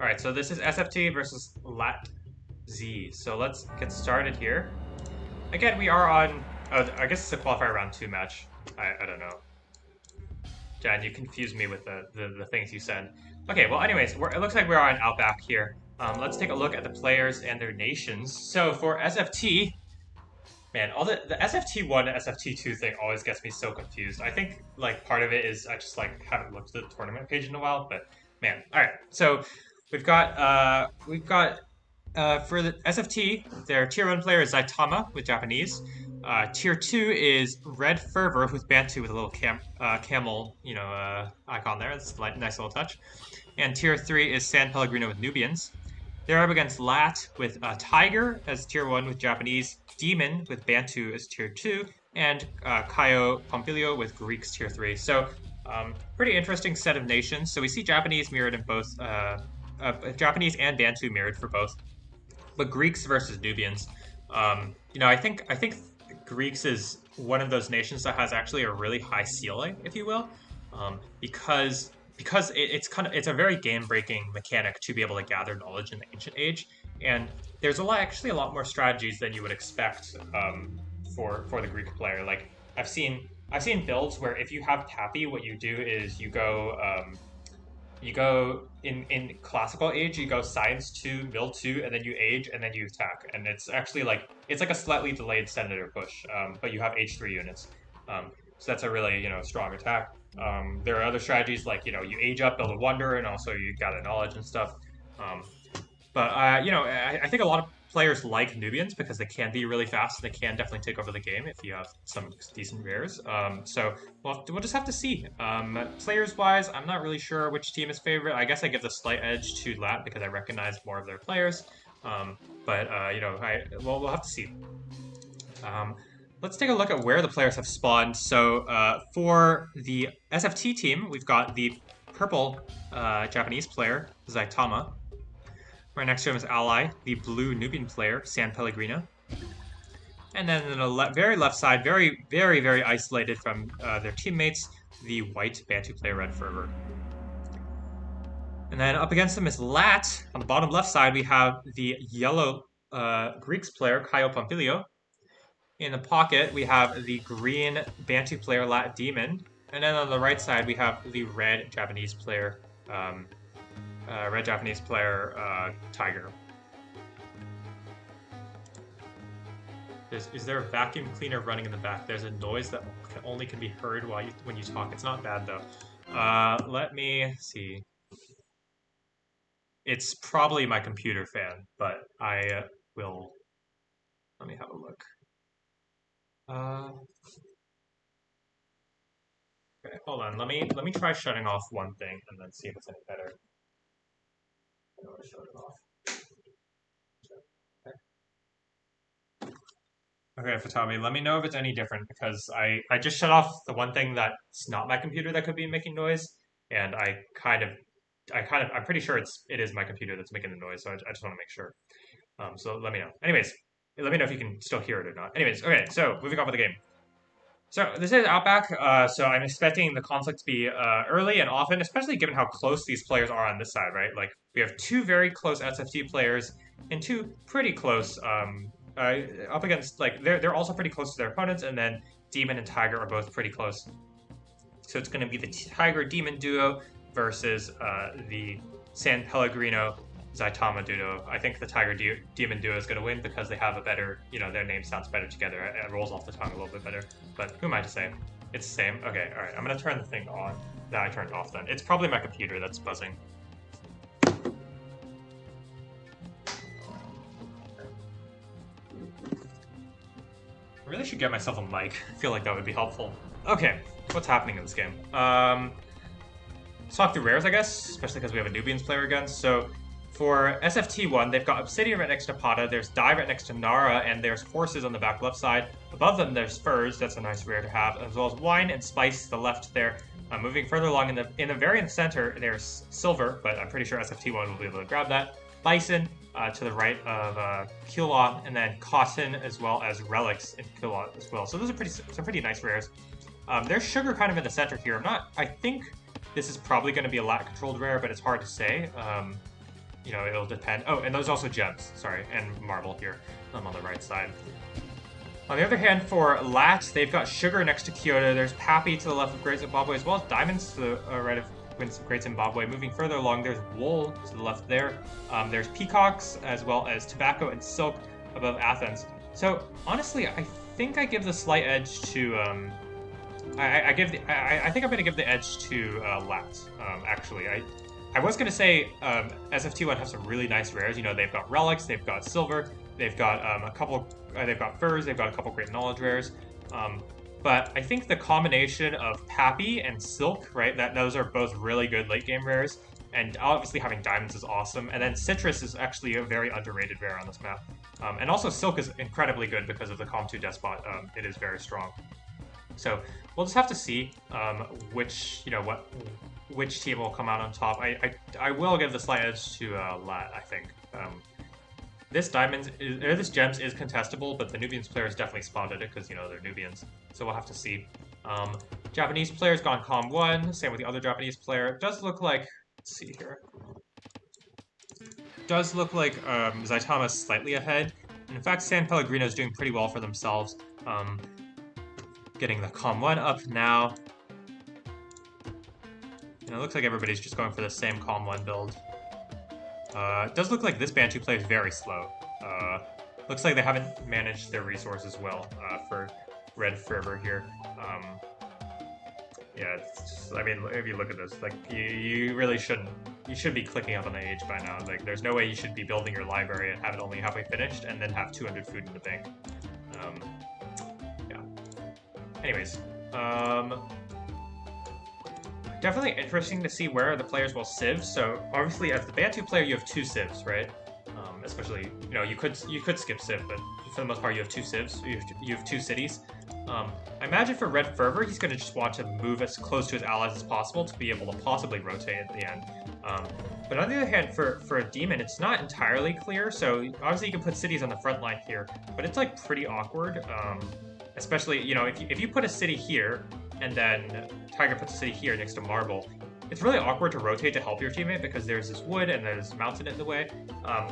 Speaker 1: All right, so this is SFT versus LAT Z. So let's get started here. Again, we are on. Oh, I guess it's a qualifier round 2 match. I don't know. Jan, you confused me with the things you said. Okay, well, anyways, it looks like we're on Outback here. Let's take a look at the players and their nations. So for SFT, man, all the SFT1 and SFT2 thing always gets me so confused. I think like part of it is I just like haven't looked at the tournament page in a while, but man. All right, so we've got for the SFT, their tier 1 player is Zaitama with Japanese. Tier 2 is Red Fervor with Bantu with a little camel, icon there. It's a nice little touch. And Tier 3 is San Pellegrino with Nubians. They're up against LAT with Tiger as Tier 1 with Japanese, Demon with Bantu as Tier 2, and Kaio Pompilio with Greeks Tier 3. So, pretty interesting set of nations. So we see Japanese mirrored in both, Japanese and Bantu mirrored for both. But Greeks versus Nubians, I think Greeks is one of those nations that has actually a really high ceiling, if you will, because it's a very game breaking mechanic to be able to gather knowledge in the ancient age, and there's a lot more strategies than you would expect for the Greek player. Like I've seen builds where if you have Tappy, what you do is you go in classical age, you go science 2, mill 2, and then you age, and then you attack. And it's actually like a slightly delayed senator push, but you have H3 units. So that's a really strong attack. There are other strategies like you age up, build a wonder, and also you gather knowledge and stuff. But I think a lot of players like Nubians because they can be really fast and they can definitely take over the game if you have some decent rares. So we'll just have to see. Players wise, I'm not really sure which team is favorite. I guess I give the slight edge to LAT because I recognize more of their players. But we'll have to see. Let's take a look at where the players have spawned. So for the SFT team, we've got the purple Japanese player, Zaitama. Right next to him is Ally, the blue Nubian player, San Pellegrino. And then on the very left side, very, very, very isolated from their teammates, the white Bantu player, Red Fervor. And then up against them is LAT. On the bottom left side, we have the yellow Greeks player, Kaio Pompilio. In the pocket, we have the green Bantu player, LAT Demon. And then on the right side, we have the red Japanese player, Tiger. Is there a vacuum cleaner running in the back? There's a noise that only can be heard when you talk. It's not bad though. Let me see. It's probably my computer fan, but I will. Let me have a look. Okay, hold on. Let me try shutting off one thing and then see if it's any better. I want to shut it off. Okay, Fatami, let me know if it's any different because I just shut off the one thing that's not my computer that could be making noise, and I kind of I'm pretty sure it is my computer that's making the noise, so I just want to make sure. So let me know. Anyways, let me know if you can still hear it or not. Anyways, okay, so moving on with the game. So this is Outback, so I'm expecting the conflict to be early and often, especially given how close these players are on this side, right? Like, we have two very close SFT players and two pretty close, up against, like, they're also pretty close to their opponents, and then Demon and Tiger are both pretty close. So it's going to be the Tiger-Demon duo versus the San Pellegrino Zaitama duo. I think the Tiger-Demon duo is going to win because they have a better, their name sounds better together. It rolls off the tongue a little bit better. But who am I to say? It's the same. Okay, all right. I'm going to turn the thing on. No, I turned it off then. It's probably my computer that's buzzing. I really should get myself a mic. I feel like that would be helpful. Okay, what's happening in this game? Let's talk through rares, I guess, especially because we have a Nubians player against. So for SFT1, they've got Obsidian right next to Pata, there's Dai right next to Nara, and there's Horses on the back left side. Above them, there's Furs, that's a nice rare to have, as well as Wine and Spice to the left there. Moving further along in the very center, there's Silver, but I'm pretty sure SFT1 will be able to grab that. Bison to the right of Kilot, and then Cotton as well as Relics in Kilot as well. So those are some pretty nice rares. There's Sugar kind of in the center here. I think this is probably going to be a LAT controlled rare, but it's hard to say. It'll depend. Oh, and there's also Gems, sorry, and Marble here on the right side. On the other hand, for LAT, they've got Sugar next to Kyoto. There's Pappy to the left of Great Zimbabwe, as well as Diamonds to the right of Great Zimbabwe. Moving further along, there's Wool to the left there. There's Peacocks, as well as Tobacco and Silk above Athens. So, honestly, I think I give the slight edge to... I think I'm going to give the edge to LAT, actually. I was going to say SFT1 have some really nice rares. They've got Relics, they've got Silver, they've got they've got Furs, they've got a couple Great Knowledge rares. But I think the combination of Pappy and Silk, right, those are both really good late game rares. And obviously having Diamonds is awesome. And then Citrus is actually a very underrated rare on this map. And also Silk is incredibly good because of the Com2 Despot. It is very strong. So we'll just have to see which team will come out on top. I will give the slight edge to LAT, I think. This Gems is contestable, but the Nubians players definitely spotted it because, they're Nubians. So we'll have to see. Japanese player's gone Com 1, same with the other Japanese player. It does look like, let's see here. It does look like Zaitama's slightly ahead. And in fact, San Pellegrino is doing pretty well for themselves. Getting the Com 1 up now. And it looks like everybody's just going for the same Com 1 build. It does look like this Bantu player is very slow. Looks like they haven't managed their resources well for Red Fervor here. Yeah, if you look at this, like, you really shouldn't. You should be clicking up on the age by now. Like, there's no way you should be building your library and have it only halfway finished and then have 200 food in the bank. Yeah. Anyways, definitely interesting to see where the players will civ. So obviously, as the Bantu player, you have two civs, right? Especially, you could skip civ, but for the most part, you have two civs. You have two cities. I imagine for Red Fervor, he's going to just want to move as close to his allies as possible to be able to possibly rotate at the end. But on the other hand, for a Demon, it's not entirely clear. So obviously, you can put cities on the front line here, but it's like pretty awkward. Especially, if you put a city here, and then Tiger puts a city here next to Marble, it's really awkward to rotate to help your teammate because there's this wood and there's mountain in the way.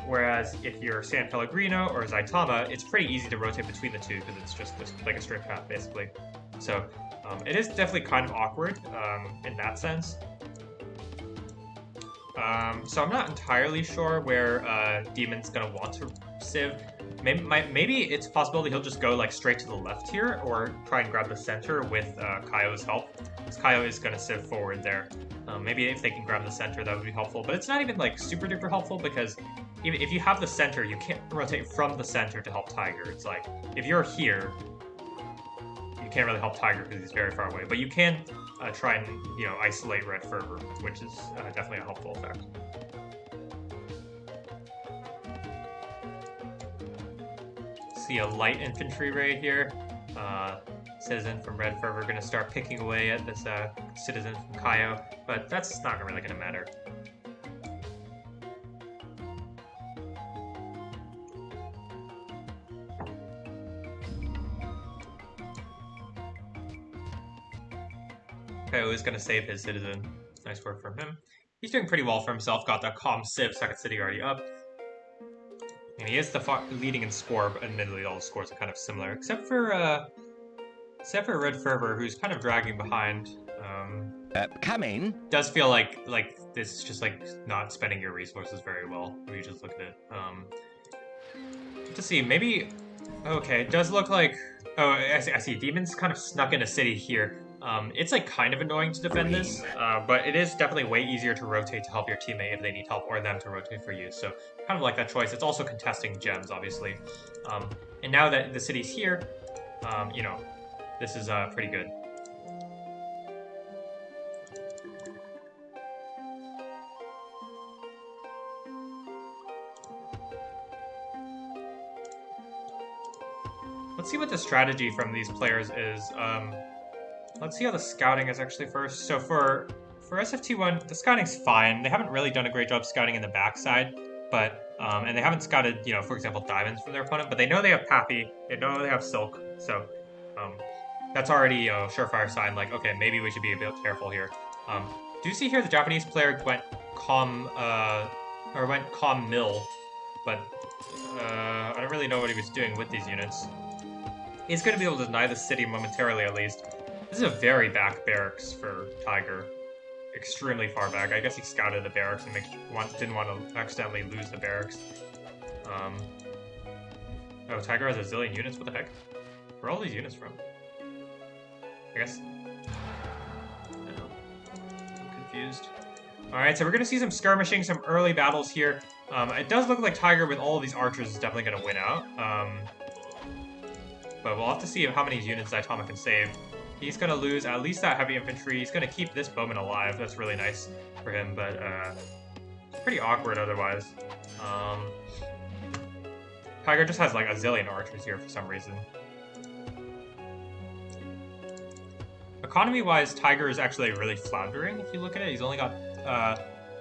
Speaker 1: Whereas if you're San Pellegrino or Zaitama, it's pretty easy to rotate between the two because it's just like a straight path, basically. So it is definitely kind of awkward in that sense. So I'm not entirely sure where Demon's going to want to civ. Maybe it's a possibility he'll just go like straight to the left here, or try and grab the center with Kaio's help. Because Kaio is going to civ forward there. Maybe if they can grab the center, that would be helpful. But it's not even like super duper helpful because even if you have the center, you can't rotate from the center to help Tiger. It's like if you're here, you can't really help Tiger because he's very far away. But you can try and isolate Red Fervor, which is definitely a helpful effect. See a light infantry raid here. Citizen from Red Fervor going to start picking away at this citizen from Kaio, but that's not really going to matter. Okay, who's gonna save his citizen? Nice work from him. He's doing pretty well for himself. Got that calm civ, second city already up. And he is the leading in score, but admittedly all the scores are kind of similar. Except for Red Fervor, who's kind of dragging behind.
Speaker 2: Come in.
Speaker 1: Does feel like this is just like not spending your resources very well when you just look at it. To see, maybe... Okay, it does look like... Oh, I see. Demons kind of snuck in a city here. It's like kind of annoying to defend this, but it is definitely way easier to rotate to help your teammate if they need help, or them to rotate for you. So kind of like that choice. It's also contesting gems, obviously. And now that the city's here, you know, this is pretty good. Let's see what the strategy from these players is. Let's see how the scouting is actually first. So for SFT1, the scouting's fine. They haven't really done a great job scouting in the backside, but and they haven't scouted, you know, for example, diamonds from their opponent. But they know they have Pappy. They know they have Silk. So that's already a surefire sign. Like, okay, maybe we should be a bit careful here. Do you see here the Japanese player went calm mill, but I don't really know what he was doing with these units. He's going to be able to deny the city momentarily, at least. This is a very back barracks for Tiger. Extremely far back. I guess he scouted the barracks and didn't want to accidentally lose the barracks. Oh, Tiger has a zillion units? What the heck? Where are all these units from? I guess... I don't know. I'm confused. Alright, so we're going to see some skirmishing, some early battles here. It does look like Tiger with all of these archers is definitely going to win out. But we'll have to see how many units Zaitama can save. He's going to lose at least that heavy infantry. He's going to keep this bowman alive. That's really nice for him, but pretty awkward otherwise. Tiger just has like a zillion archers here for some reason. Economy-wise, Tiger is actually really floundering if you look at it. He's only got...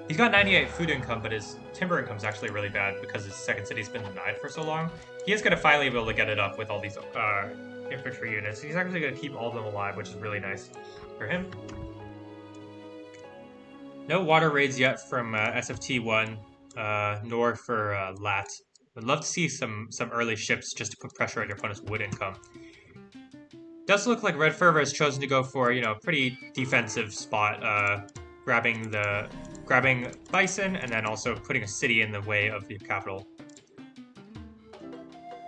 Speaker 1: He's got 98 food income, but his timber income is actually really bad because his second city's been denied for so long. He is going to finally be able to get it up with all these infantry units. He's actually going to keep all of them alive, which is really nice for him. No water raids yet from SFT1, nor for LAT. Would love to see some early ships just to put pressure on your opponent's wood income. Does look like Red Fervor has chosen to go for, you know, a pretty defensive spot, grabbing Bison and then also putting a city in the way of the capital.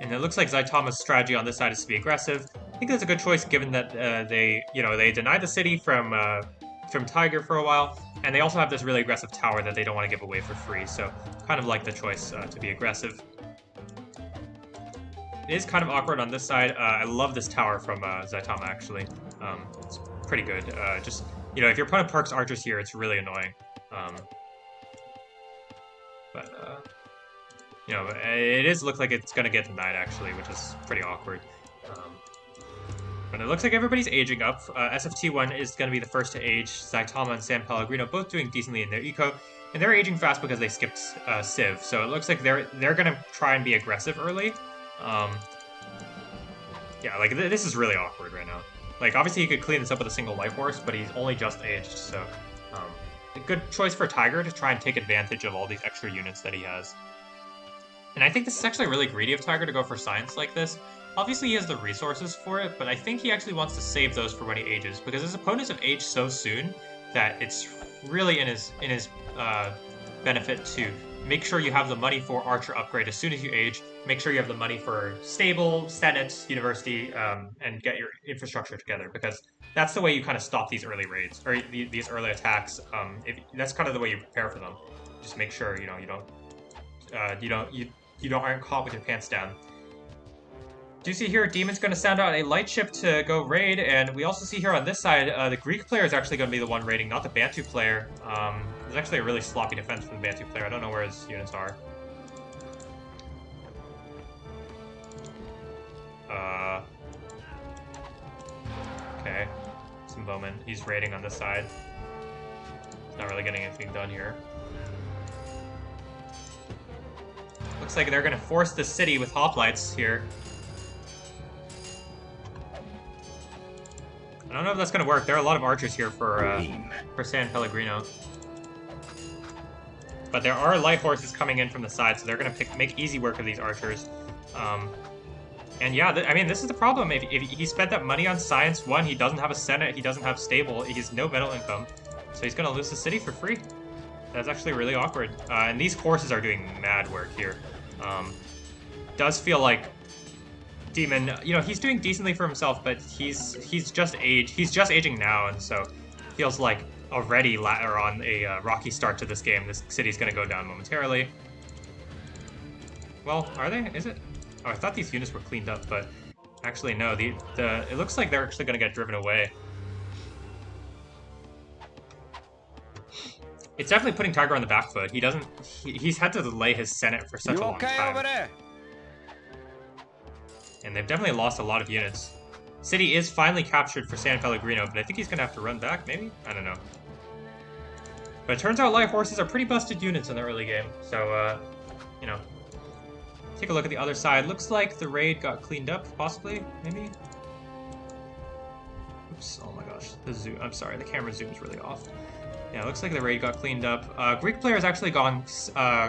Speaker 1: And it looks like Zaitama's strategy on this side is to be aggressive. I think that's a good choice given that they denied the city from Tiger for a while, and they also have this really aggressive tower that they don't want to give away for free. So kind of like the choice to be aggressive. It is kind of awkward on this side. I love this tower from Zaitama actually. It's pretty good. Just, you know, if your opponent parks archers here, it's really annoying. You know, it looks like it's going to get denied, actually, which is pretty awkward. But it looks like everybody's aging up. SFT1 is going to be the first to age. Zaitama and San Pellegrino both doing decently in their eco. And they're aging fast because they skipped Civ. So it looks like they're going to try and be aggressive early. Yeah, like, this is really awkward right now. Like, obviously he could clean this up with a single life horse, but he's only just aged, so... a good choice for Tiger to try and take advantage of all these extra units that he has. And I think this is actually really greedy of Tiger to go for science like this. Obviously he has the resources for it, but I think he actually wants to save those for when he ages, because his opponents have aged so soon that it's really in his benefit to make sure you have the money for archer upgrade as soon as you age, make sure you have the money for stable, senate, university, and get your infrastructure together, because that's the way you kind of stop these early raids, or these early attacks. That's kind of the way you prepare for them. Just make sure, you know, you aren't caught with your pants down. Do you see here, Demon's going to send out a light ship to go raid, and we also see here on this side, the Greek player is actually going to be the one raiding, not the Bantu player. There's actually a really sloppy defense from the Bantu player. I don't know where his units are. Okay. Some bowmen. He's raiding on this side. Not really getting anything done here. Looks like they're going to force the city with hoplites here. I don't know if that's gonna work. There are a lot of archers here for San Pellegrino. But there are light horses coming in from the side, so they're gonna make easy work of these archers. And yeah, I mean, this is the problem. If he spent that money on Science 1, he doesn't have a Senate, he doesn't have stable, he has no metal income. So he's gonna lose the city for free. That's actually really awkward. And these horses are doing mad work here. Does feel like Demon, you know, he's doing decently for himself, but he's just aging now, and so feels like already or on a rocky start to this game. This city's gonna go down momentarily. Well, are they? Is it? Oh, I thought these units were cleaned up, but actually no. It looks like they're actually gonna get driven away. It's definitely putting Tiger on the back foot. He's had to delay his Senate for such a long time. Over there? And they've definitely lost a lot of units. City is finally captured for San Pellegrino, but I think he's gonna have to run back, maybe? I don't know. But it turns out light horses are pretty busted units in the early game, so, you know. Take a look at the other side. Looks like the raid got cleaned up, possibly, maybe? Oops, oh my gosh. I'm sorry, the camera zoom's really off. Yeah, it looks like the raid got cleaned up. Greek player has actually gone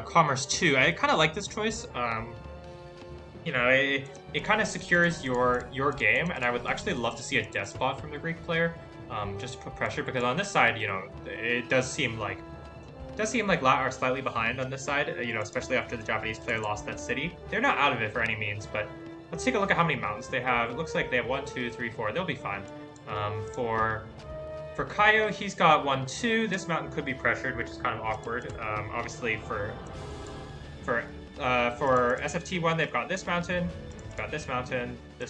Speaker 1: Commerce 2. I kind of like this choice. You know, it kind of secures your game, and I would actually love to see a despot from the Greek player, just to put pressure, because on this side, you know, it does seem like LAT are slightly behind on this side, you know, especially after the Japanese player lost that city. They're not out of it for any means, but let's take a look at how many mountains they have. It looks like they have 1, 2, 3, 4. They'll be fine. For Kaio, he's got 1, 2. This mountain could be pressured, which is kind of awkward. Obviously, for SFT1, they've got this mountain, this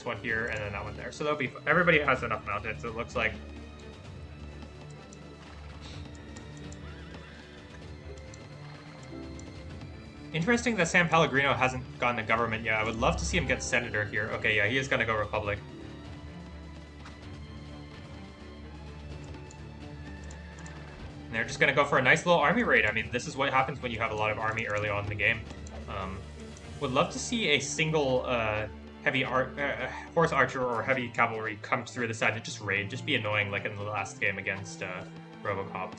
Speaker 1: one here, and then that one there. So they'll be. Everybody has enough mountains. It looks like. Interesting that San Pellegrino hasn't gotten the government yet. I would love to see him get senator here. Okay, yeah, he is gonna go Republic. They're just going to go for a nice little army raid. I mean, this is what happens when you have a lot of army early on in the game. Would love to see a single heavy horse archer or heavy cavalry come through the side and just raid. Just be annoying like in the last game against Robocop.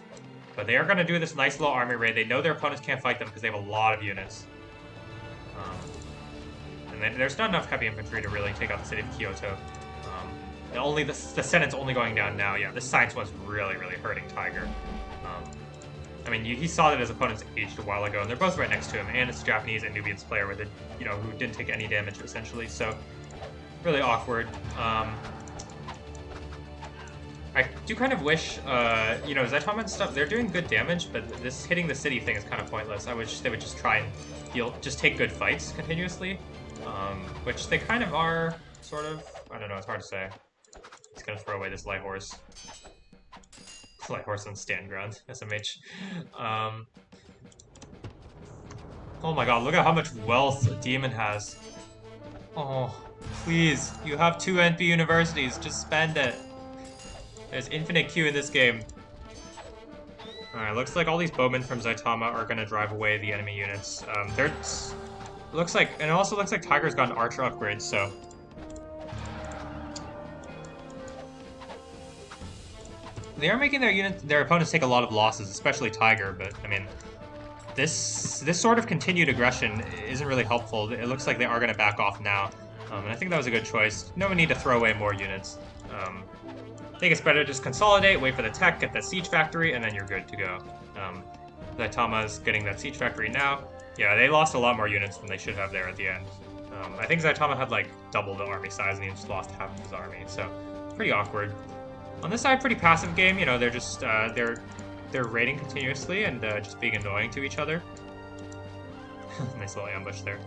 Speaker 1: But they are going to do this nice little army raid. They know their opponents can't fight them because they have a lot of units. And then there's not enough heavy infantry to really take out the city of Kyoto. The Senate's only going down now. Yeah, this science one's really, really hurting Tiger. I mean, he saw that his opponents aged a while ago, and they're both right next to him, and it's a Japanese and Nubians player with it, you know, who didn't take any damage, essentially, so really awkward. I do kind of wish, you know, Zaitama and stuff, they're doing good damage, but this hitting the city thing is kind of pointless. I wish they would just try and just take good fights continuously, which they kind of are, sort of. I don't know, it's hard to say. He's gonna throw away this light horse. Light horse on stand ground, SMH. Oh my god, look at how much wealth a demon has. Oh, please, you have 2 NP universities, just spend it. There's infinite Q in this game. Alright, looks like all these bowmen from Zaitama are gonna drive away the enemy units. Looks like, and it also looks like Tiger's got an archer upgrade, so. They are making their opponents take a lot of losses, especially Tiger, but, I mean, this sort of continued aggression isn't really helpful. It looks like they are going to back off now, and I think that was a good choice. No need to throw away more units. I think it's better to just consolidate, wait for the tech, get that siege factory, and then you're good to go. Zaitama's getting that siege factory now. Yeah, they lost a lot more units than they should have there at the end. I think Zaitama had, like, double the army size, and he just lost half of his army, so pretty awkward. On this side, pretty passive game. You know, they're just they're raiding continuously and just being annoying to each other. Nice little ambush there.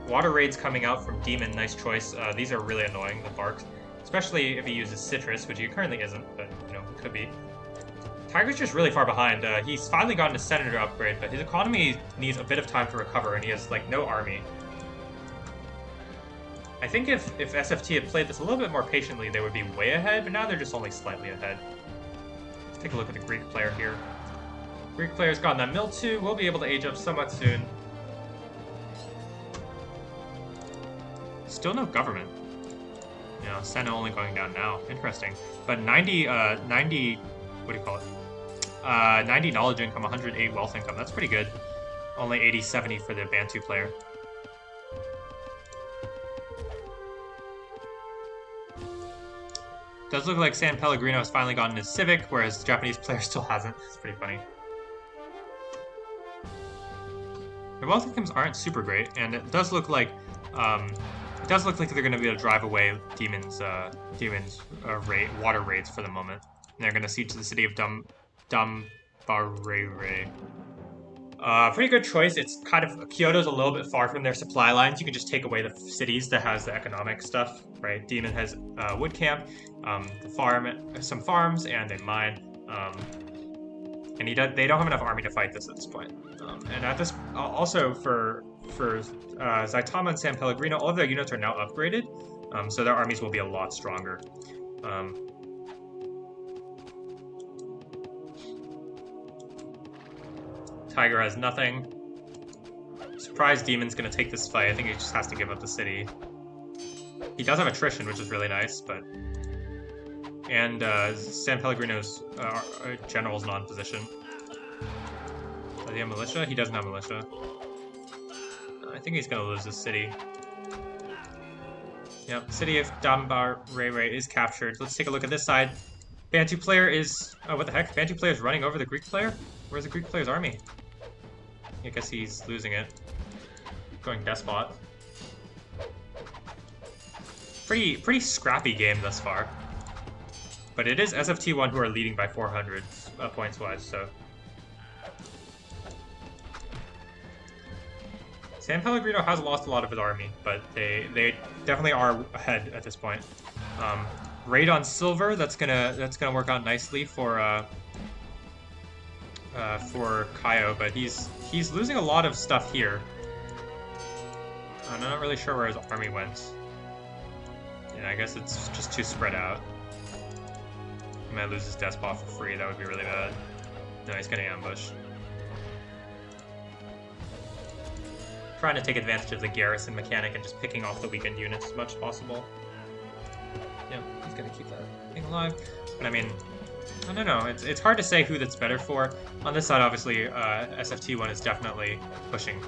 Speaker 1: Water raids coming out from Demon, nice choice. These are really annoying, the barks, especially if he uses citrus, which he currently isn't, but you know, it could be. Tiger's just really far behind. He's finally gotten a senator upgrade, but his economy needs a bit of time to recover, and he has like no army. I think if SFT had played this a little bit more patiently, they would be way ahead, but now they're just only slightly ahead. Let's take a look at the Greek player here. Greek player's gotten that mill too. We'll be able to age up somewhat soon. Still no government. You know, Senate only going down now. Interesting. But 90, what do you call it? 90 knowledge income, 108 wealth income. That's pretty good. Only 80-70 for the Bantu player. Does look like San Pellegrino has finally gotten his civic, whereas the Japanese player still hasn't. It's pretty funny. Their wealth incomes aren't super great, and it does look like they're going to be able to drive away demons water raids for the moment. And they're going to siege the city of Dambarere. Pretty good choice. It's kind of Kyoto's a little bit far from their supply lines. You can just take away the cities that has the economic stuff, right? Demon has wood camp, some farms, and a mine. And they don't have enough army to fight this at this point. And at this, also for Saitama and San Pellegrino, all of their units are now upgraded, so their armies will be a lot stronger. Tiger has nothing. Surprised Demon's gonna take this fight. I think he just has to give up the city. He does have attrition, which is really nice, but... And San Pellegrino's general's not in position. Does he have militia? He doesn't have militia. I think he's gonna lose this city. Yep, city of Dambarere is captured. Let's take a look at this side. Bantu player is... Oh, what the heck? Bantu player is running over the Greek player? Where's the Greek player's army? I guess he's losing it. Going despot. Pretty scrappy game thus far. But it is SFT1 who are leading by 400 points-wise, so... San Pellegrino has lost a lot of his army, but they definitely are ahead at this point. Raid on silver, that's gonna work out nicely for Kaio, but he's losing a lot of stuff here. I'm not really sure where his army went. Yeah, I guess it's just too spread out. He might lose his despot for free, that would be really bad. No, he's getting ambushed. Trying to take advantage of the garrison mechanic and just picking off the weakened units as much as possible. Yeah, he's gonna keep that thing alive. But I mean, I don't know. It's hard to say who that's better for. On this side, obviously, SFT1 is definitely pushing.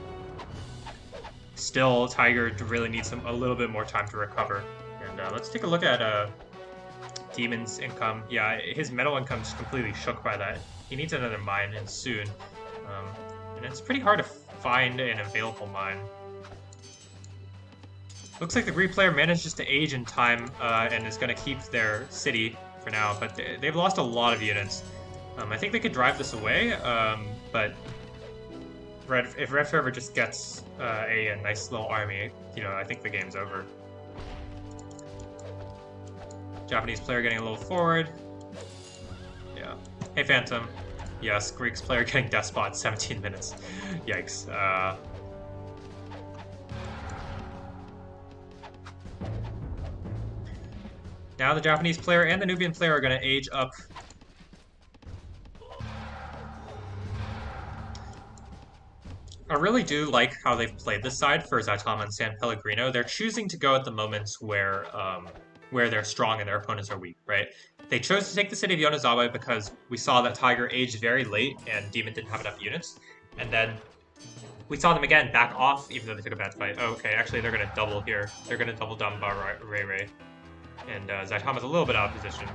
Speaker 1: Still, Tiger really needs a little bit more time to recover. And let's take a look at Demon's income. Yeah, his metal income is completely shook by that. He needs another mine, and soon. And it's pretty hard to find an available mine. Looks like the Greek player manages to age in time and is going to keep their city for now, but they've lost a lot of units. I think they could drive this away, but if Red Fever just gets a nice little army, you know, I think the game's over. Japanese player getting a little forward. Yeah. Hey, Phantom. Yes, Greek's player getting despot 17 minutes. Yikes. Now the Japanese player and the Nubian player are going to age up. I really do like how they've played this side for Saitama and San Pellegrino. They're choosing to go at the moments where they're strong and their opponents are weak, right? They chose to take the city of Yonezawa because we saw that Tiger aged very late and Demon didn't have enough units. And then we saw them again back off, even though they took a bad fight. Oh, okay, actually they're going to double here. They're going to double Dambarere. And Saitama's a little bit out of position.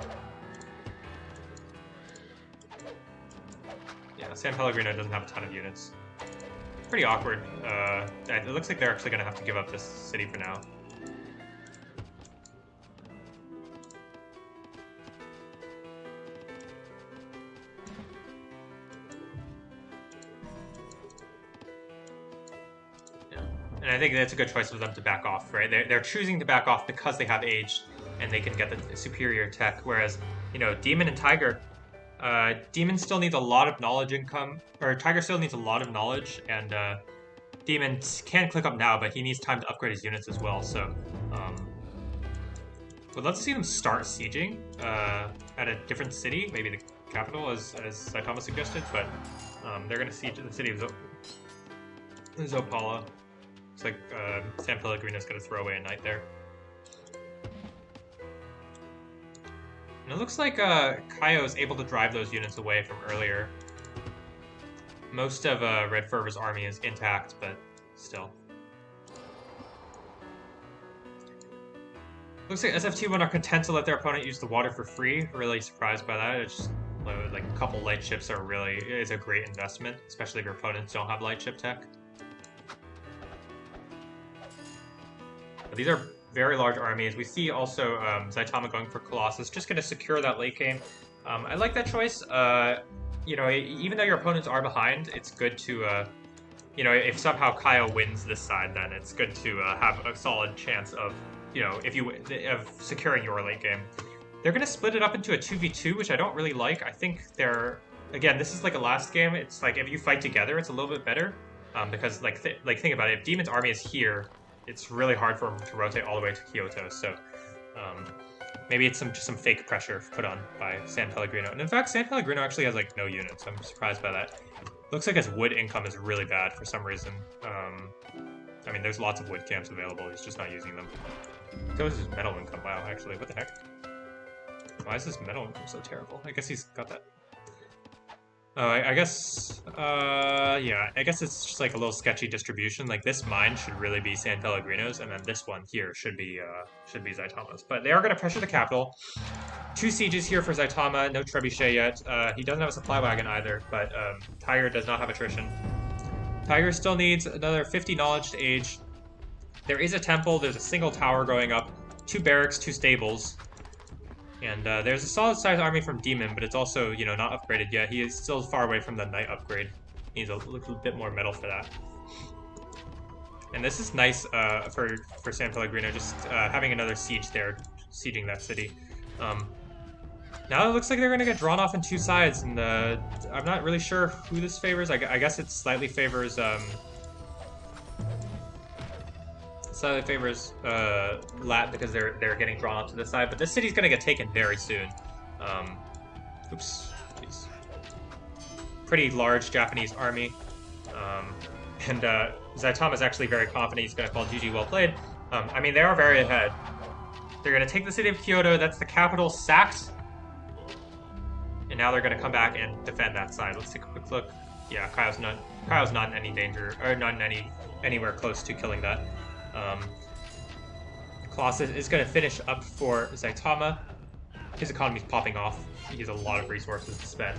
Speaker 1: Yeah, San Pellegrino doesn't have a ton of units. Pretty awkward. It looks like they're actually going to have to give up this city for now. And I think that's a good choice for them to back off, right? They're choosing to back off because they have age and they can get the superior tech. Whereas, you know, Demon and Tiger, Demon still needs a lot of knowledge income, or Tiger still needs a lot of knowledge, and Demon can click up now, but he needs time to upgrade his units as well. So, would love to see them start sieging at a different city, maybe the capital, as Saitama suggested, but they're going to siege the city of Zopala. Looks like San Pellegrino's going to throw away a knight there. And it looks like Kaio is able to drive those units away from earlier. Most of Red Fervor's army is intact, but still. Looks like SFT1 are content to let their opponent use the water for free. Really surprised by that. It's just like a couple light ships is a great investment, especially if your opponents don't have light ship tech. But these are very large armies. We see also Saitama going for Colossus, just going to secure that late game. I like that choice. You know, even though your opponents are behind, it's good to, you know, if somehow Kaio wins this side, then it's good to have a solid chance of, you know, of securing your late game. They're going to split it up into a 2v2, which I don't really like. I think again, this is like a last game. It's like if you fight together, it's a little bit better. Because like think about it, if Demon's army is here, it's really hard for him to rotate all the way to Kyoto. So maybe it's just some fake pressure put on by San Pellegrino. And in fact, San Pellegrino actually has like no units. I'm surprised by that. Looks like his wood income is really bad for some reason. I mean, there's lots of wood camps available. He's just not using them. So is his metal income. Wow, actually, what the heck? Why is this metal income so terrible? I guess he's got that. I guess, yeah, I guess it's just like a little sketchy distribution. Like this mine should really be San Pellegrino's, and then this one here should be Zaitama's. But they are going to pressure the capital. 2 sieges here for Zaitama, no trebuchet yet. He doesn't have a supply wagon either, but Tiger does not have attrition. Tiger still needs another 50 knowledge to age. There is a temple, there's a single tower going up, 2 barracks, 2 stables. And there's a solid-sized army from Demon, but it's also, you know, not upgraded yet. He is still far away from the Knight upgrade. Needs a little bit more metal for that. And this is nice for San Pellegrino, just having another siege there, sieging that city. Now it looks like they're going to get drawn off in 2 sides, and I'm not really sure who this favors. I guess it slightly favors... LAT because they're getting drawn off to this side, but this city's gonna get taken very soon. Oops, jeez. Pretty large Japanese army, and Zaitama's actually very confident he's gonna call GG well played. I mean, they are very ahead. They're gonna take the city of Kyoto. That's the capital, sacked, and now they're gonna come back and defend that side. Let's take a quick look. Yeah, Kaio's not in any danger, or not in anywhere close to killing that. Colossus is going to finish up for Zaitama. His economy's popping off. He has a lot of resources to spend.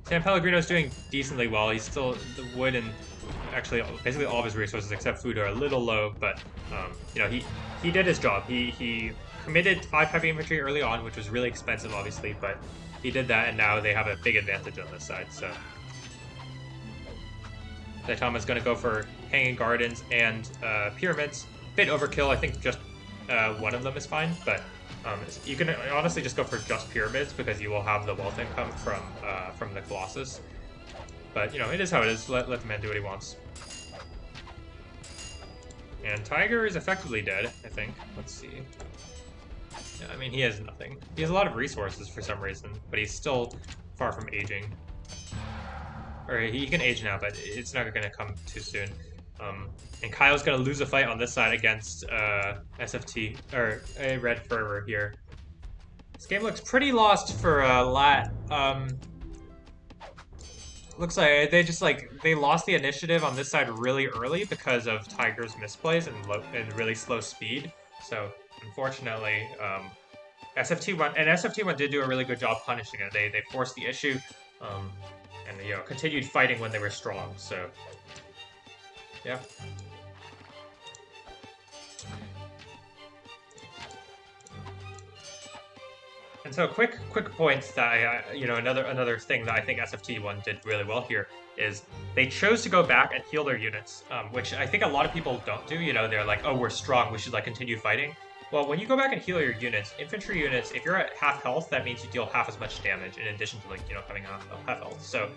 Speaker 1: San Pellegrino's doing decently well. He's still the wood and actually basically all of his resources except food are a little low, but you know, he did his job. He committed 5 heavy infantry early on, which was really expensive, obviously, but he did that, and now they have a big advantage on this side. So Zaitama's going to go for Hanging Gardens and Pyramids. Bit overkill, I think just one of them is fine, but you can honestly just go for just Pyramids because you will have the wealth income from the Colossus. But, you know, it is how it is. Let the man do what he wants. And Tiger is effectively dead, I think. Let's see. Yeah, I mean, he has nothing. He has a lot of resources for some reason, but he's still far from aging. Or he can age now, but it's not going to come too soon. And Kyle's going to lose a fight on this side against SFT, or Red Fervor here. This game looks pretty lost for LAT. Looks like they lost the initiative on this side really early because of Tiger's misplays and really slow speed. So unfortunately, SFT1 did do a really good job punishing it. They forced the issue. And, you know, continued fighting when they were strong, so, yeah. And so, quick points that you know, another thing that I think SFT1 did really well here is they chose to go back and heal their units, which I think a lot of people don't do. You know, they're like, oh, we're strong, we should, like, continue fighting. Well, when you go back and heal your units, infantry units, if you're at half health, that means you deal half as much damage in addition to, like, you know, having half health. So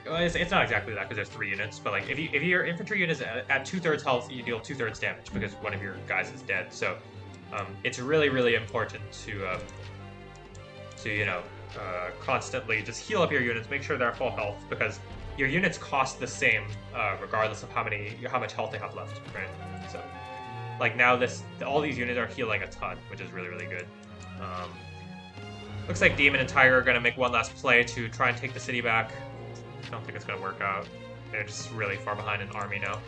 Speaker 1: it's not exactly that because there's 3 units, but like if your infantry unit is at 2/3 health, you deal 2/3 damage because one of your guys is dead. So it's really important to you know, constantly just heal up your units, make sure they're full health, because your units cost the same regardless of how much health they have left, right? So, like now all these units are healing a ton, which is really really good. Looks like Demon and Tiger are gonna make one last play to try and take the city back. I don't think it's gonna work out. They're just really far behind in army now.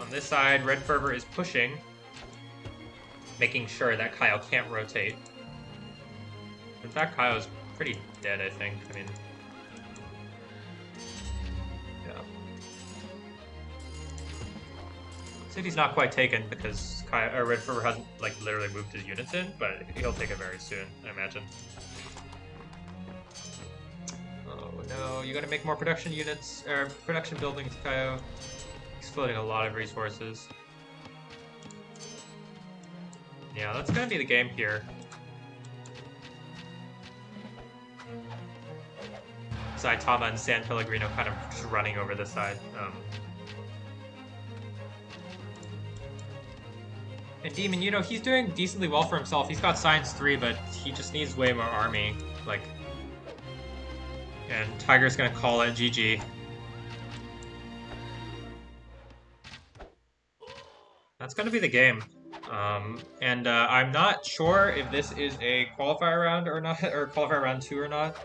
Speaker 1: On this side, Red Fervor is pushing, making sure that Kyle can't rotate. In fact, Kyle's pretty dead, I think. I mean, yeah. City's not quite taken because Red Fervor hasn't like literally moved his units in, but he'll take it very soon, I imagine. Oh no, you gotta make more production units, or production buildings, Kyle. He's floating a lot of resources. Yeah, that's gonna be the game here. Saitama and San Pellegrino kind of just running over this side. And Demon, you know, he's doing decently well for himself. He's got Science 3, but he just needs way more army. Like, and Tiger's gonna call it GG. That's gonna be the game. I'm not sure if this is a qualifier round or not, or qualifier round 2 or not.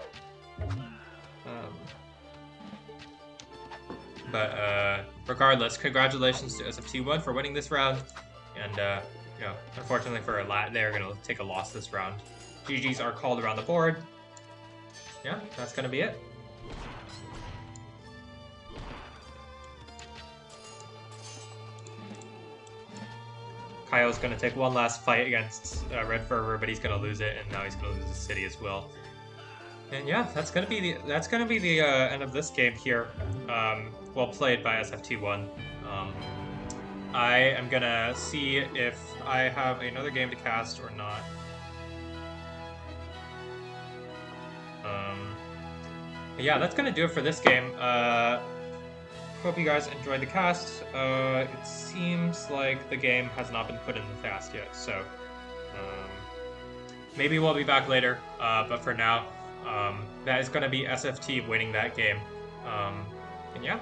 Speaker 1: Regardless, congratulations to SFT1 for winning this round. And, you know, unfortunately for LAT, they're going to take a loss this round. GGs are called around the board. Yeah, that's going to be it. Kaio's going to take one last fight against Red Fervor, but he's going to lose it, and now he's going to lose the city as well. And yeah, that's gonna be the end of this game here. Well played by SFT1. I am gonna see if I have another game to cast or not. Yeah, that's gonna do it for this game. Hope you guys enjoyed the cast. It seems like the game has not been put in the cast yet, so maybe we'll be back later. But for now. That is going to be SFT winning that game. And yeah,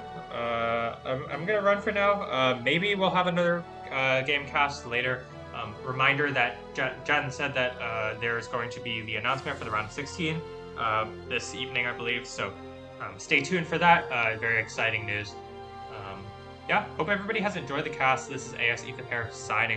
Speaker 1: I'm going to run for now. Maybe we'll have another game cast later. Reminder that Jen said that there's going to be the announcement for the round of 16 this evening, I believe. So stay tuned for that. Very exciting news. Yeah, hope everybody has enjoyed the cast. This is AS Ethan Harris signing